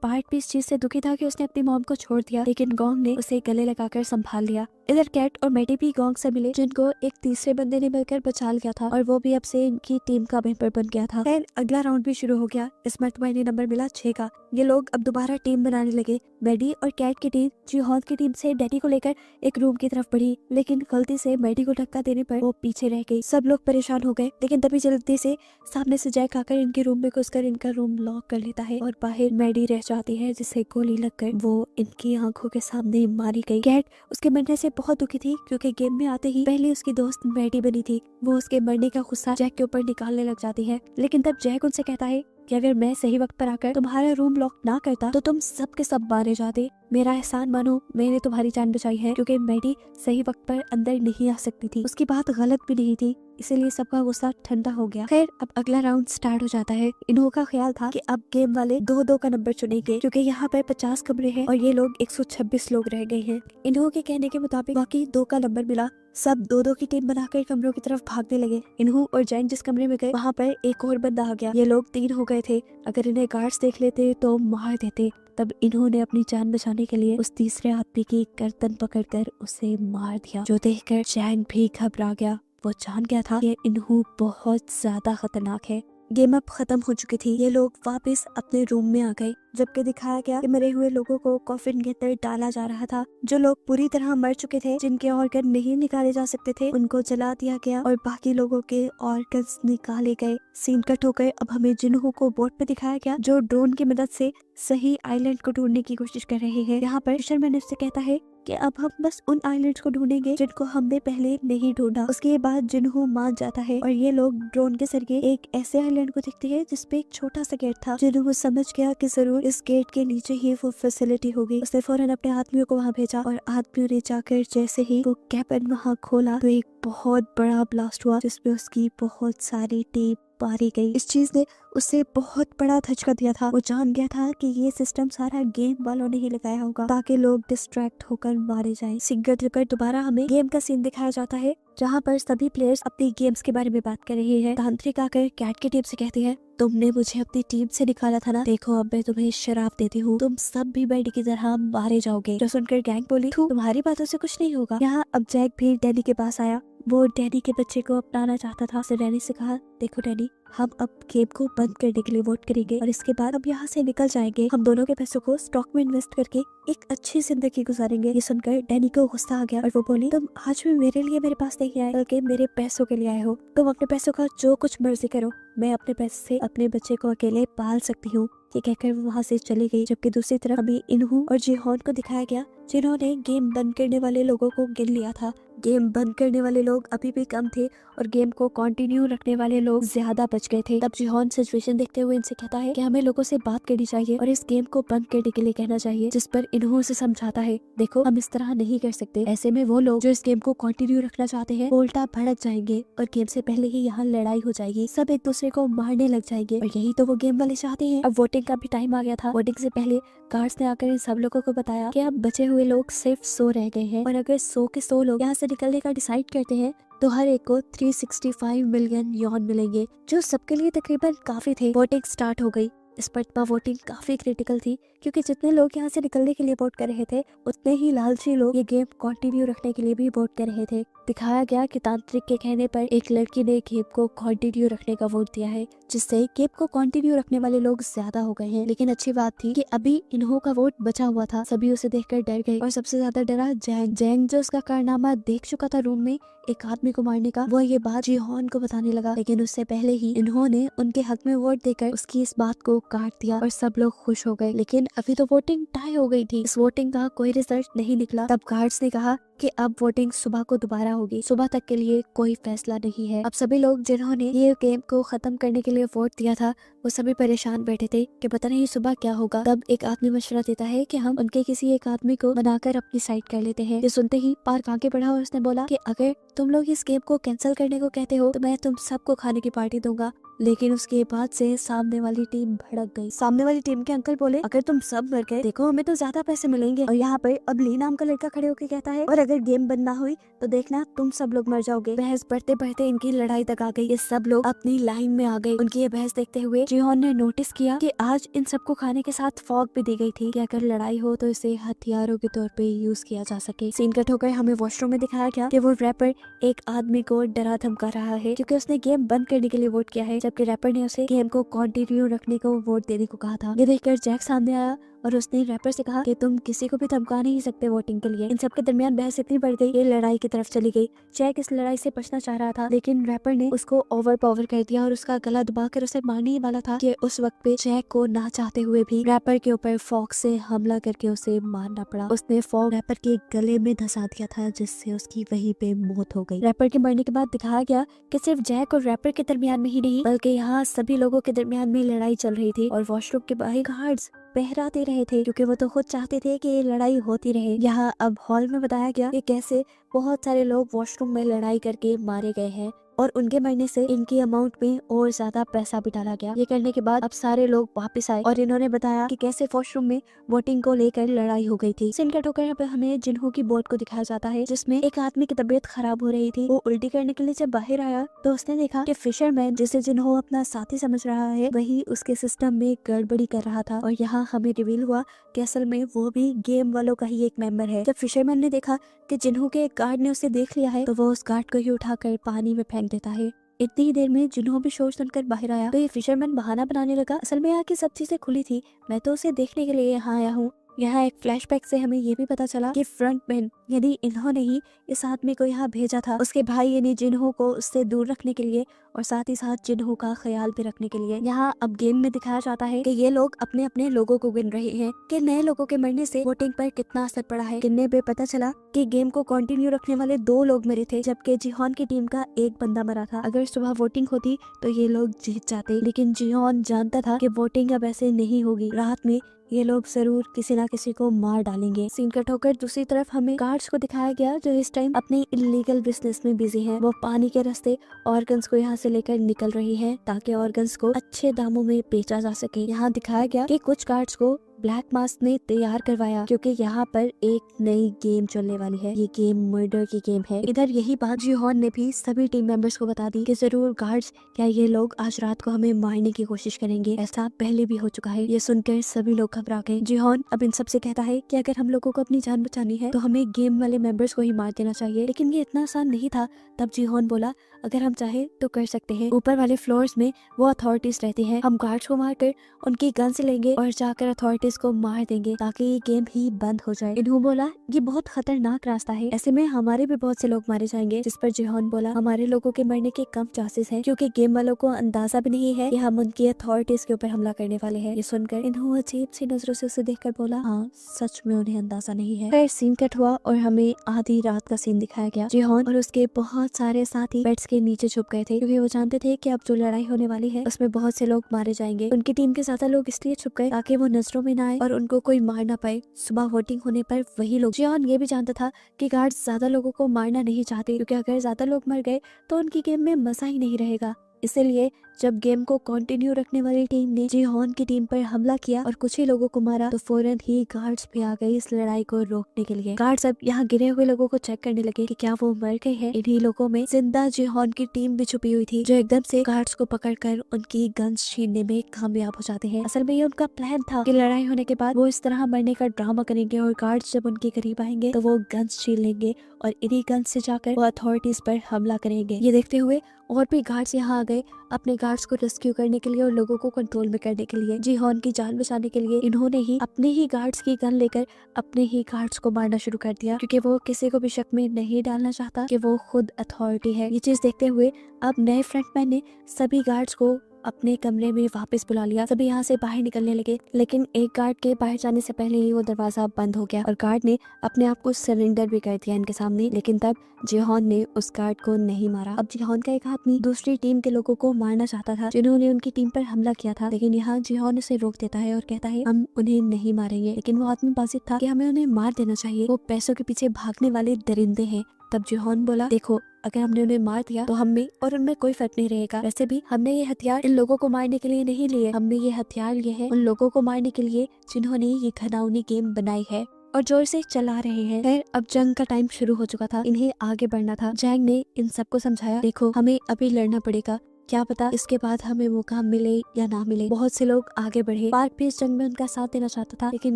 पार्क भी इस चीज से दुखी था कि उसने अपनी मॉम को छोड़ दिया, लेकिन गोंग ने उसे गले लगाकर संभाल लिया। इधर कैट और मैडी भी गोंग से मिले, जिनको एक तीसरे बंदे ने मिलकर बचा लिया था और वो भी अब से इनकी टीम का मेंबर बन गया था। फिर अगला राउंड भी शुरू हो गया। इस मरतबा इन्हें नंबर मिला 6 का। ये लोग अब दोबारा टीम बनाने लगे। मैडी और कैट की टीम जिहोन की टीम से डैडी को लेकर एक रूम की तरफ बढ़ी, लेकिन गलती से मैडी को धक्का देने पर वो पीछे रह गई। सब लोग परेशान हो गए, लेकिन तभी जल्दी से सामने से जैक आकर इनके रूम में घुसकर इनका रूम लॉक कर लेता है और बाहर मैडी रह जाती है, जिसे गोली लगकर वो इनकी आंखों के सामने मारी गई। कैट उसके मरने से बहुत दुखी थी, क्योंकि गेम में आते ही पहले उसकी दोस्त मैडी बनी थी। वो उसके मरने का गुस्सा जैक के ऊपर निकालने लग जाती है, लेकिन तब जैक उनसे कहता है कि अगर मैं सही वक्त पर आकर तुम्हारा रूम लॉक ना करता तो तुम सब के सब मारे जाते। मेरा एहसान मानो, मैंने तुम्हारी जान बचाई है, क्योंकि मैडी सही वक्त पर अंदर नहीं आ सकती थी। उसकी बात गलत भी नहीं थी, इसीलिए सबका गुस्सा ठंडा हो गया। खैर अब अगला राउंड स्टार्ट हो जाता है। इन्हों का ख्याल था कि अब गेम वाले 2-2 का नंबर चुनेंगे, क्योंकि यहाँ पर 50 कमरे हैं और ये लोग 126 लोग रह गए हैं। इन्हों के कहने के मुताबिक बाकी 2 का नंबर मिला। सब 2-2 की टीम बनाकर कमरों की तरफ भागने लगे। इन्हों और जैन जिस कमरे में गए वहाँ पर एक और बंदा आ गया। ये लोग 3 हो गए थे। अगर इन्हें गार्ड्स देख लेते तो मार देते। तब इन्होंने अपनी जान बचाने के लिए उस तीसरे आदमी की गर्दन पकड़कर उसे मार दिया, जो देखकर जैंग भी घबरा गया। वो जान गया था कि इन्हू बहुत ज्यादा खतरनाक है। गेम अब खत्म हो चुकी थी। ये लोग वापस अपने रूम में आ गए, जबकि दिखाया गया कि मरे हुए लोगों को कॉफिन के अंदर डाला जा रहा था। जो लोग पूरी तरह मर चुके थे, जिनके ऑर्गन नहीं निकाले जा सकते थे, उनको जला दिया गया और बाकी लोगों के ऑर्गन्स निकाले गए। सीन कट होकर अब हमें जिन्हू को बोट पे दिखाया गया, जो ड्रोन की मदद से सही आइलैंड को ढूंढने की कोशिश कर रहे हैं। यहाँ पर फिशरमैन से कहता है कि अब हम बस उन आइलैंड्स को ढूंढेंगे जिनको हमने पहले नहीं ढूंढा। उसके बाद जिन्हू मान जाता है और ये लोग ड्रोन के जरिए एक ऐसे आइलैंड को देखते हैं जिसपे एक छोटा सा गेट था। जिन्हू समझ गया कि जरूर इस गेट के नीचे ही वो फैसिलिटी होगी। उसने फौरन अपने आदमियों को वहाँ भेजा और आदमियों ने जाकर जैसे ही वो कैबिन वहाँ खोला तो एक बहुत बड़ा ब्लास्ट हुआ, जिसमें उसकी बहुत सारी टीम मारी गई। इस चीज ने उसे बहुत बड़ा धचका दिया था। वो जान गया था कि ये सिस्टम सारा गेम वालों ने ही लगाया होगा, ताकि लोग डिस्ट्रैक्ट होकर मारे जाएं। सिंगल ट्रिपर दोबारा हमें गेम का सीन दिखाया जाता है, जहाँ पर सभी प्लेयर्स अपनी गेम्स के बारे में बात कर रहे हैं। तांत्रिक आकर कैट की टीम से कहते हैं, तुमने मुझे अपनी टीम से निकाला था ना, देखो अब मैं तुम्हें शराब देती हूँ, तुम सब भी बैड की तरह मारे जाओगे। जो सुनकर गैंग बोली, तुम्हारी बातों से कुछ नहीं होगा। यहाँ अब जैक भी डैनी के पास आया। वो डैनी के बच्चे को अपनाना चाहता था। उसने डैनी से कहा, देखो डैनी, हम अब गेम को बंद करने के लिए वोट करेंगे और इसके बाद अब यहाँ से निकल जाएंगे। हम दोनों के पैसों को स्टॉक में इन्वेस्ट करके एक अच्छी जिंदगी गुजारेंगे। ये सुनकर डैनी को गुस्सा आ गया और वो बोली, तुम आज भी मेरे लिए मेरे पास नहीं आए, बल्कि मेरे पैसों के लिए आए हो। तुम अपने पैसों का जो कुछ मर्जी करो, मैं अपने पैसे से अपने बच्चे को अकेले पाल सकती हूँ। ये कहकर वो वहाँ से चली गई। जबकि दूसरी तरफ अभी इन्हू और जिहोन को दिखाया गया, जिन्होंने गेम बंद करने वाले लोगों को गिन लिया था। गेम बंद करने वाले लोग अभी भी कम थे और गेम को कंटिन्यू रखने वाले लोग ज्यादा बच गए थे। तब जिहोन सिचुएशन देखते हुए इनसे कहता है कि हमें लोगों से बात करनी चाहिए और इस गेम को बंद करने के लिए कहना चाहिए, जिस पर इन्हों से समझाता है, देखो हम इस तरह नहीं कर सकते। ऐसे में वो लोग जो इस गेम को कंटिन्यू रखना चाहते हैं उल्टा भड़क जाएंगे और गेम से पहले ही यहाँ लड़ाई हो जाएगी, सब एक दूसरे को मारने लग जाएंगे और यही तो वो गेम वाले चाहते हैं। अब वोटिंग का भी टाइम आ गया था। वोटिंग से पहले गार्ड्स ने आकर इन सब लोगों को बताया कि अब बचे हुए लोग सिर्फ 100 रह गए हैं और अगर 100 के 100 लोग यहाँ से निकलने का डिसाइड करते हैं तो हर एक को 365 मिलियन यॉन मिलेंगे, जो सबके लिए तकरीबन काफी थे। वोटिंग स्टार्ट हो गई। इस पर वोटिंग काफी क्रिटिकल थी, क्योंकि जितने लोग यहाँ से निकलने के लिए वोट कर रहे थे, उतने ही लालची लोग ये गेम कंटिन्यू रखने के लिए भी वोट कर रहे थे। दिखाया गया कि तांत्रिक के कहने पर एक लड़की ने गेम को कंटिन्यू रखने का वोट दिया है, जिससे गेम को कंटिन्यू रखने वाले लोग ज्यादा हो गए हैं। लेकिन अच्छी बात थी कि अभी इन्हों का वोट बचा हुआ था। सभी उसे देखकर डर गए और सबसे ज्यादा डरा जैंग जो उसका कारनामा देख चुका था रूम में एक आदमी को मारने का। वो ये बात जीहॉन को बताने लगा, लेकिन उससे पहले ही इन्होंने उनके हक में वोट देकर उसकी इस बात को काट दिया और सब लोग खुश हो गए। लेकिन अभी तो वोटिंग टाई हो गई थी, इस वोटिंग का कोई रिजल्ट नहीं निकला। तब गार्ड्स ने कहा कि अब वोटिंग सुबह को दोबारा होगी, सुबह तक के लिए कोई फैसला नहीं है। अब सभी लोग जिन्होंने ये गेम को खत्म करने के लिए वोट दिया था वो सभी परेशान बैठे थे कि पता नहीं सुबह क्या होगा। तब एक आदमी मशवरा देता है कि हम उनके किसी एक आदमी को बनाकर अपनी साइड कर लेते हैं। ये सुनते ही पार्क आगे बढ़ा और उसने बोला कि अगर तुम लोग इस गेम को कैंसिल करने को कहते हो तो मैं तुम सबको खाने की पार्टी दूंगा। लेकिन उसके बाद से सामने वाली टीम भड़क गई। सामने वाली टीम के अंकल बोले, अगर तुम सब मर गए देखो हमें तो ज्यादा पैसे मिलेंगे। और यहाँ पर अब ली नाम का लड़का खड़े होकर कहता है, और अगर गेम बंद ना हुई तो देखना तुम सब लोग मर जाओगे। बहस बढ़ते बढ़ते इनकी लड़ाई तक आ गई। ये सब लोग अपनी लाइन में आ गए। उनकी ये बहस देखते हुए जिहोन ने नोटिस किया कि आज इन सबको खाने के साथ फॉग भी दी गई थी कि अगर लड़ाई हो तो इसे हथियारों के तौर पे यूज किया जा सके। सीन कट होकर हमें वॉशरूम में दिखाया गया कि वो रैपर एक आदमी को डरा धमका रहा है क्योंकि उसने गेम बंद करने के लिए वोट किया है, जबकि रैपर ने उसे गेम को कंटिन्यू रखने को वोट देने को कहा था। ये देखकर जैक सामने आया और उसने रैपर से कहा कि तुम किसी को भी धमका नहीं सकते वोटिंग के लिए। इन सब के दरमियान बहस इतनी बढ़ गई, ये लड़ाई की तरफ चली गई। जैक इस लड़ाई से बचना चाह रहा था, लेकिन रैपर ने उसको ओवर पावर कर दिया और उसका गला दबाकर उसे मारने ही वाला था कि उस वक्त पे जैक को ना चाहते हुए भी रैपर के ऊपर फॉग से हमला करके उसे मारना पड़ा। उसने फॉग रैपर के गले में धंसा दिया था, जिससे उसकी वहीं पे मौत हो गई। रैपर के मरने के बाद दिखाया गया कि सिर्फ जैक और रैपर के दरमियान में ही नहीं बल्कि यहाँ सभी लोगों के दरमियान में लड़ाई चल रही थी और वॉशरूम के बाहर गार्ड्स पहरा दे रहे थे क्योंकि वो तो खुद चाहते थे कि ये लड़ाई होती रहे। यहाँ अब हॉल में बताया गया कि कैसे बहुत सारे लोग वॉशरूम में लड़ाई करके मारे गए हैं और उनके मरने से इनकी अमाउंट में और ज्यादा पैसा भी डाला गया। ये करने के बाद अब सारे लोग वापस आए और इन्होंने बताया कि कैसे वॉशरूम में वोटिंग को लेकर लड़ाई हो गई थी। सीन कट होकर यहाँ पे हमें जिन्हों की बोट को दिखाया जाता है, जिसमें एक आदमी की तबीयत खराब हो रही थी। वो उल्टी करने के लिए जब बाहर आया तो उसने देखा कि फिशरमैन जिसे जिन्हों अपना साथी समझ रहा है वही उसके सिस्टम में गड़बड़ी कर रहा था। और यहाँ हमें रिवील हुआ कि असल में वो भी गेम वालों का ही एक मेंबर है। जब फिशरमैन ने देखा कि जिन्हों के एक गार्ड ने उसे देख लिया है तो वो उस गार्ड को ही उठाकर पानी में फेंक देता है। इतनी ही देर में जिन्हों भी शोर सुनकर बाहर आया तो ये फिशरमैन बहाना बनाने लगा, असल में यहाँ की सब चीजें खुली थी, मैं तो उसे देखने के लिए यहाँ आया हूँ। यहाँ एक फ्लैशबैक से हमें ये भी पता चला कि फ्रंटमैन यानी इन्होंने ही इस आदमी को यहाँ भेजा था उसके भाई यानी जिन्हों को उससे दूर रखने के लिए और साथ ही साथ जिन्हों का ख्याल भी रखने के लिए। यहाँ अब गेम में दिखाया जाता है कि ये लोग अपने अपने लोगों को गिन रहे हैं कि नए लोगों के मरने से वोटिंग पर कितना असर पड़ा है। गिनने पे पता चला कि गेम को कंटिन्यू रखने वाले 2 लोग मरे थे, जबकि जिहोन की टीम का एक बंदा मरा था। अगर सुबह वोटिंग होती तो ये लोग जीत जाते, लेकिन जिहोन जानता था कि वोटिंग अब ऐसे नहीं होगी, रात में ये लोग जरूर किसी ना किसी को मार डालेंगे। सीन कट होकर दूसरी तरफ हमें गार्ड्स को दिखाया गया जो इस टाइम अपनी इलीगल बिजनेस में बिजी हैं। वो पानी के रास्ते ऑर्गन्स को यहाँ से लेकर निकल रही हैं ताकि ऑर्गन्स को अच्छे दामों में बेचा जा सके। यहाँ दिखाया गया कि कुछ गार्ड्स को ब्लैक मास्क ने तैयार करवाया क्योंकि यहाँ पर एक नई गेम चलने वाली है। ये गेम मर्डर की गेम है। इधर यही बात जिहोन ने भी सभी टीम मेंबर्स को बता दी कि जरूर गार्ड्स क्या ये लोग आज रात को हमें मारने की कोशिश करेंगे, ऐसा पहले भी हो चुका है। ये सुनकर सभी लोग घबरा गए। जिहोन अब इन सबसे कहता है कि अगर हम लोगों को अपनी जान बचानी है तो हमें गेम वाले मेंबर्स को ही मार देना चाहिए, लेकिन ये इतना आसान नहीं था। तब जिहोन बोला, अगर हम चाहे तो कर सकते हैं। ऊपर वाले फ्लोर्स में वो अथॉरिटीज रहती हैं, हम गार्ड्स को मारकर उनकी गन से लेंगे और जाकर अथॉरिटीज को मार देंगे ताकि ये गेम ही बंद हो जाए। इन्हों बोला, ये बहुत खतरनाक रास्ता है, ऐसे में हमारे भी बहुत से लोग मारे जाएंगे। जिस पर जिहोन बोला, हमारे लोगों के मरने के कम चांसेस हैं क्योंकि गेम वालों को अंदाजा भी नहीं है कि हम उनकी अथॉरिटीज के ऊपर हमला करने वाले हैं। ये सुनकर इन्हों अजीब सी नजरों से उसे देखकर बोला, हाँ सच में उन्हें अंदाजा नहीं है। फिर सीन कट हुआ और हमें आधी रात का सीन दिखाया गया। जिहोन और उसके बहुत सारे साथी बेड्स के नीचे छुप गए थे क्योंकि वो जानते थे कि अब जो लड़ाई होने वाली है उसमें बहुत से लोग मारे जाएंगे। उनकी टीम के ज्यादा लोग इसलिए छुप गए ताकि वो नजरों में ना आए और उनको कोई मार ना पाए। सुबह वोटिंग होने पर वही लोग, जियोन ये भी जानता था कि गार्ड्स ज्यादा लोगों को मारना नहीं चाहते क्योंकि अगर ज्यादा लोग मर गए तो उनकी गेम में मजा ही नहीं रहेगा। इसीलिए जब गेम को कंटिन्यू रखने वाली टीम ने जिहोन की टीम पर हमला किया और कुछ ही लोगों को मारा तो फौरन ही गार्ड्स भी आ गए इस लड़ाई को रोकने के लिए। गार्ड्स अब यहाँ गिरे हुए लोगों को चेक करने लगे कि क्या वो मर गए हैं। इन्हीं लोगों में जिंदा जिहोन की टीम भी छुपी हुई थी, जो एकदम से गार्ड्स को पकड़कर उनकी गन्स छीनने में कामयाब हो जाते हैं। असल में ये उनका प्लान था कि लड़ाई होने के बाद वो इस तरह मरने का ड्रामा करेंगे और गार्ड्स जब उनके करीब आएंगे तो वो गन्स छीन लेंगे और इन्हीं गन्स से जाकर वो अथॉरिटीज पर हमला करेंगे। ये देखते हुए और भी गार्ड्स यहाँ आ गए अपने गार्ड्स को रेस्क्यू करने के लिए और लोगों को कंट्रोल में करने के लिए। जिहोन की जान बचाने के लिए इन्होंने ही अपने ही गार्ड्स की गन लेकर अपने ही गार्ड्स को मारना शुरू कर दिया, क्योंकि वो किसी को भी शक में नहीं डालना चाहता कि वो खुद अथॉरिटी है। ये चीज देखते हुए अब नए फ्रंटमैन ने सभी गार्ड्स को अपने कमरे में वापस बुला लिया। सभी यहाँ से बाहर निकलने लगे, लेकिन एक गार्ड के बाहर जाने से पहले ही वो दरवाजा बंद हो गया और गार्ड ने अपने आप को सरेंडर भी कर दिया इनके सामने। लेकिन तब जिहोन ने उस गार्ड को नहीं मारा। अब जिहोन का एक आदमी दूसरी टीम के लोगों को मारना चाहता था जिन्होंने उनकी टीम पर हमला किया था, लेकिन यहाँ जिहोन उसे रोक देता है और कहता है हम उन्हें नहीं मारेंगे। लेकिन वो आदमी बाजिद था कि हमें उन्हें मार देना चाहिए, वो पैसों के पीछे भागने वाले दरिंदे हैं। तब जिहोन बोला देखो, अगर हमने उन्हें मार दिया तो हम में और उनमें कोई फर्क नहीं रहेगा। वैसे भी हमने ये हथियार इन लोगों को मारने के लिए नहीं लिए, हमने ये हथियार लिए हैं उन लोगों को मारने के लिए जिन्होंने ये घिनौनी गेम बनाई है और जो इसे चला रहे हैं। खैर अब जंग का टाइम शुरू हो चुका था, इन्हें आगे बढ़ना था। जैंग ने इन सबको समझाया देखो हमें अभी लड़ना पड़ेगा, क्या पता इसके बाद हमें मौका मिले या ना मिले। बहुत से लोग आगे बढ़े, पार्क भी इस जंग में उनका साथ देना चाहता था, लेकिन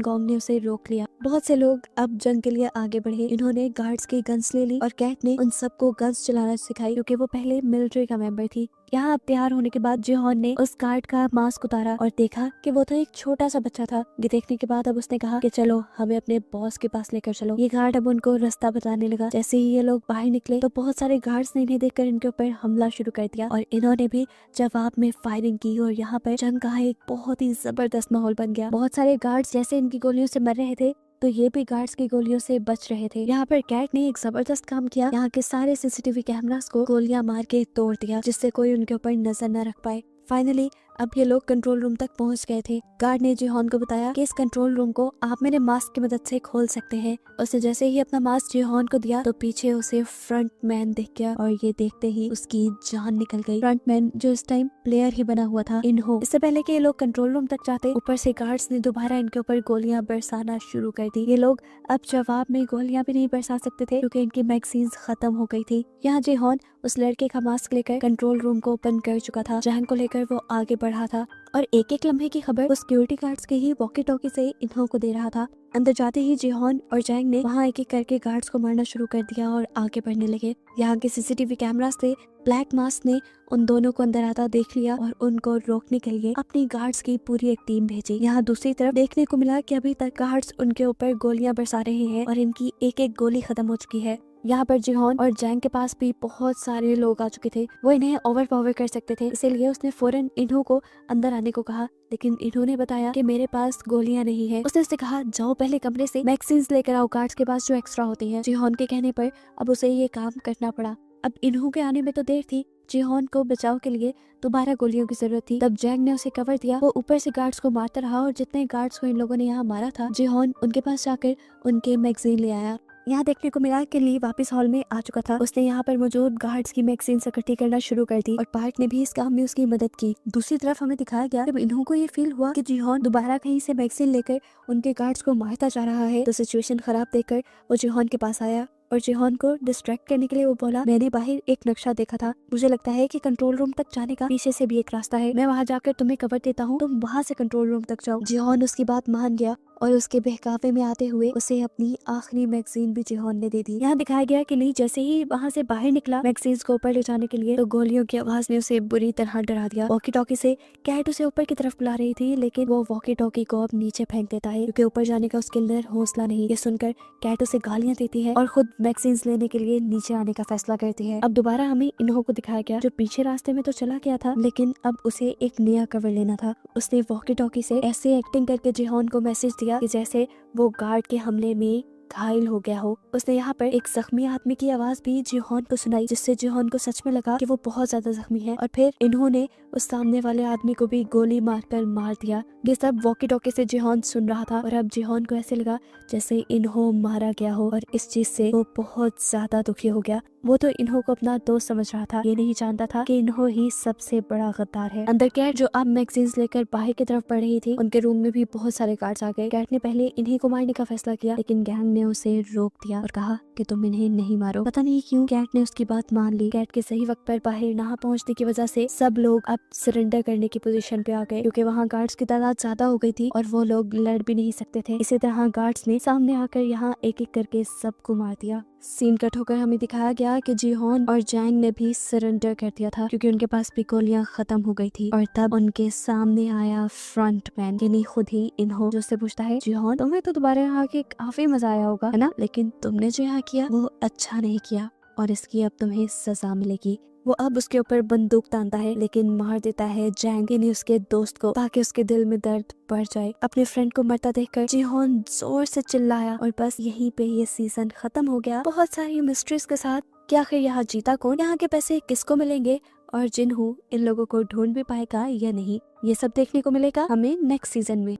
गोंग ने उसे रोक लिया। बहुत से लोग अब जंग के लिए आगे बढ़े, इन्होंने गार्ड्स की गन्स ले ली और कैट ने उन सबको गन्स चलाना सिखाई, क्योंकि वो पहले मिलिट्री का मेंबर थी। यहाँ अब तैयार होने के बाद जिहोन ने उस गार्ड का मास्क उतारा और देखा कि वो तो एक छोटा सा बच्चा था। ये देखने के बाद अब उसने कहा कि चलो हमें अपने बॉस के पास लेकर चलो। ये गार्ड अब उनको रास्ता बताने लगा। जैसे ही ये लोग बाहर निकले तो बहुत सारे गार्ड्स ने इन्हें देखकर इनके ऊपर हमला शुरू कर दिया और इन्होंने भी जवाब में फायरिंग की और यहाँ पर जंग का एक बहुत ही जबरदस्त माहौल बन गया। बहुत सारे गार्ड्स जैसे इनकी गोलियों से मर रहे थे तो ये भी गार्ड्स की गोलियों से बच रहे थे। यहाँ पर कैट ने एक जबरदस्त काम किया, यहाँ के सारे सीसीटीवी कैमरास को गोलियां मार के तोड़ दिया, जिससे कोई उनके ऊपर नजर न रख पाए। फाइनली अब ये लोग कंट्रोल रूम तक पहुंच गए थे। गार्ड ने जिहोन को बताया कि इस कंट्रोल रूम को आप मेरे मास्क की मदद से खोल सकते हैं। उसने जैसे ही अपना मास्क जिहोन को दिया तो पीछे उसे फ्रंट मैन दिख गया और ये देखते ही उसकी जान निकल गई। फ्रंट मैन जो इस टाइम प्लेयर ही बना हुआ था इन्हो। इससे पहले कि ये लोग कंट्रोल रूम तक जाते, ऊपर से गार्ड्स ने दोबारा इनके ऊपर गोलियां बरसाना शुरू कर दी। ये लोग अब जवाब में गोलियां भी नहीं बरसा सकते थे क्योंकि इनकी मैगजीन्स खत्म हो गई थी। यहाँ जिहोन उस लड़के का मास्क लेकर कंट्रोल रूम को ओपन कर चुका था, जहां को लेकर वो आगे बढ़ा था और एक एक लम्हे की खबर वो सिक्योरिटी गार्ड्स के ही वॉकी टॉकी से इन्हों को दे रहा था। अंदर जाते ही जिहोन और जैंग ने वहाँ एक एक करके गार्ड्स को मारना शुरू कर दिया और आगे बढ़ने लगे। यहाँ के सीसीटीवी कैमरास से ब्लैक मास्क ने उन दोनों को अंदर आता देख लिया और उनको रोकने के लिए अपनी गार्ड्स की पूरी एक टीम भेजी। यहाँ दूसरी तरफ देखने को मिला कि अभी तक गार्ड्स उनके ऊपर गोलियां बरसा रहे हैं और इनकी एक एक गोली खत्म हो चुकी है। यहाँ पर जिहोन और जैंग के पास भी बहुत सारे लोग आ चुके थे, वो इन्हें ओवरपावर कर सकते थे, इसीलिए उसने फौरन इन्हों को अंदर आने को कहा। लेकिन इन्होंने बताया कि मेरे पास गोलियां नहीं है। उसने उससे कहा जाओ पहले कमरे से मैगजीन्स लेकर आओ गार्ड्स के पास जो एक्स्ट्रा होती हैं। जिहोन के कहने पर अब उसे ये काम करना पड़ा। अब इन्हों के आने में तो देर थी, जिहोन को बचाव के लिए दोबारा गोलियों की जरूरत थी। तब जैंग ने उसे कवर दिया, वो ऊपर से गार्ड्स को मारता रहा और जितने गार्ड्स को इन लोगों ने यहाँ मारा था जिहोन उनके पास जाकर उनके मैगजीन ले आया। यहाँ देखने को मिला कि ली वापस हॉल में आ चुका था। उसने यहाँ पर मौजूद गार्ड्स की मैगजीन इकट्ठी करना शुरू कर दी और पार्क ने भी इस काम में उसकी मदद की। दूसरी तरफ हमें दिखाया गया जब इन्हों को ये फील हुआ कि जिहोन दोबारा कहीं से मैगजीन लेकर उनके गार्ड्स को मारता जा रहा है, तो सिचुएशन खराब देखकर वो जिहोन के पास आया और जिहोन को डिस्ट्रैक्ट करने के लिए वो बोला मैंने बाहर एक नक्शा देखा था, मुझे लगता है कि कंट्रोल रूम तक जाने का पीछे से भी एक रास्ता है, मैं वहाँ जाकर तुम्हें कवर देता हूँ, तुम वहाँ से कंट्रोल रूम तक जाओ। जिहोन उसकी बात मान गया और उसके बहकावे में आते हुए उसे अपनी आखिरी मैगजीन भी जिहोन ने दे दी। यहाँ दिखाया गया कि ली जैसे ही वहाँ से बाहर निकला मैगजीन्स को ऊपर ले जाने के लिए तो गोलियों की आवाज ने उसे बुरी तरह डरा दिया। वॉकी टॉकी से कैट उसे ऊपर की तरफ बुला रही थी, लेकिन वो वॉकी टॉकी को अब नीचे फेंक देता है क्योंकि ऊपर जाने का उसके अंदर हौसला नहीं। ये सुनकर कैट उसे गालियां देती है और खुद मैगजीन्स लेने के लिए नीचे आने का फैसला करती है। अब दोबारा हमें इन्हों को दिखाया गया जो पीछे रास्ते में तो चला गया था, लेकिन अब उसे एक नया कवर लेना था। उसने वॉकी टॉकी से ऐसे एक्टिंग करके जिहोन को मैसेज दिया कि जैसे वो गार्ड के हमले में घायल हो गया हो। उसने यहाँ पर एक जख्मी आदमी की आवाज भी जिहोन को सुनाई, जिससे जिहोन को सच में लगा कि वो बहुत ज्यादा जख्मी है और फिर इन्होंने उस सामने वाले आदमी को भी गोली मारकर मार दिया। ये सब वॉकी टॉकी से जिहोन सुन रहा था और अब जिहोन को ऐसे लगा जैसे इन्हों मारा गया हो और इस चीज से वो बहुत ज्यादा दुखी हो गया। वो तो इन्हो को अपना दोस्त समझ रहा था, ये नहीं जानता था कि इन्हो ही सबसे बड़ा गद्दार है। अंदर कैट जो अब मैगजीन्स लेकर बाहर की तरफ बढ़ रही थी, उनके रूम में भी बहुत सारे गार्ड्स आ गए। कैट ने पहले इन्हीं को मारने का फैसला किया, लेकिन गैंग ने उसे रोक दिया और कहा कि तुम इन्हें नहीं मारो। पता नहीं क्यों कैट ने उसकी बात मान ली। कैट के सही वक्त पर बाहर ना पहुंचने की वजह से सब लोग अब सरेंडर करने की पोजीशन पे आ गए, क्योंकि वहाँ गार्ड्स की तादाद ज्यादा हो गई थी और वो लोग लड़ भी नहीं सकते थे। इसी तरह गार्ड्स ने सामने आकर यहाँ एक एक करके सबको मार दिया। सीन कट होकर हमें दिखाया गया कि जीहोन और जैंग ने भी सरेंडर कर दिया था, क्योंकि उनके पास भी गोलियां खत्म हो गई थी। और तब उनके सामने आया फ्रंटमैन, यानी खुद ही इन्हो, जो उससे पूछता है जीहोन तुम्हें तो दोबारा यहाँ आके काफी मजा आया होगा, है ना, लेकिन तुमने जो यहाँ किया वो अच्छा नहीं किया और इसकी अब तुम्हें सजा मिलेगी। वो अब उसके ऊपर बंदूक तानता है, लेकिन मार देता है जैंग, यानी उसके दोस्त को, ताकि उसके दिल में दर्द बढ़ जाए। अपने फ्रेंड को मरता देखकर जीहोन जोर से चिल्लाया और बस यहीं पे ये सीजन खत्म हो गया, बहुत सारी मिस्ट्रीज के साथ कि आखिर यहाँ जीता कौन, यहाँ के पैसे किसको मिलेंगे और जिन्हों इन लोगों को ढूंढ भी पाएगा या नहीं, ये सब देखने को मिलेगा हमें नेक्स्ट सीजन में।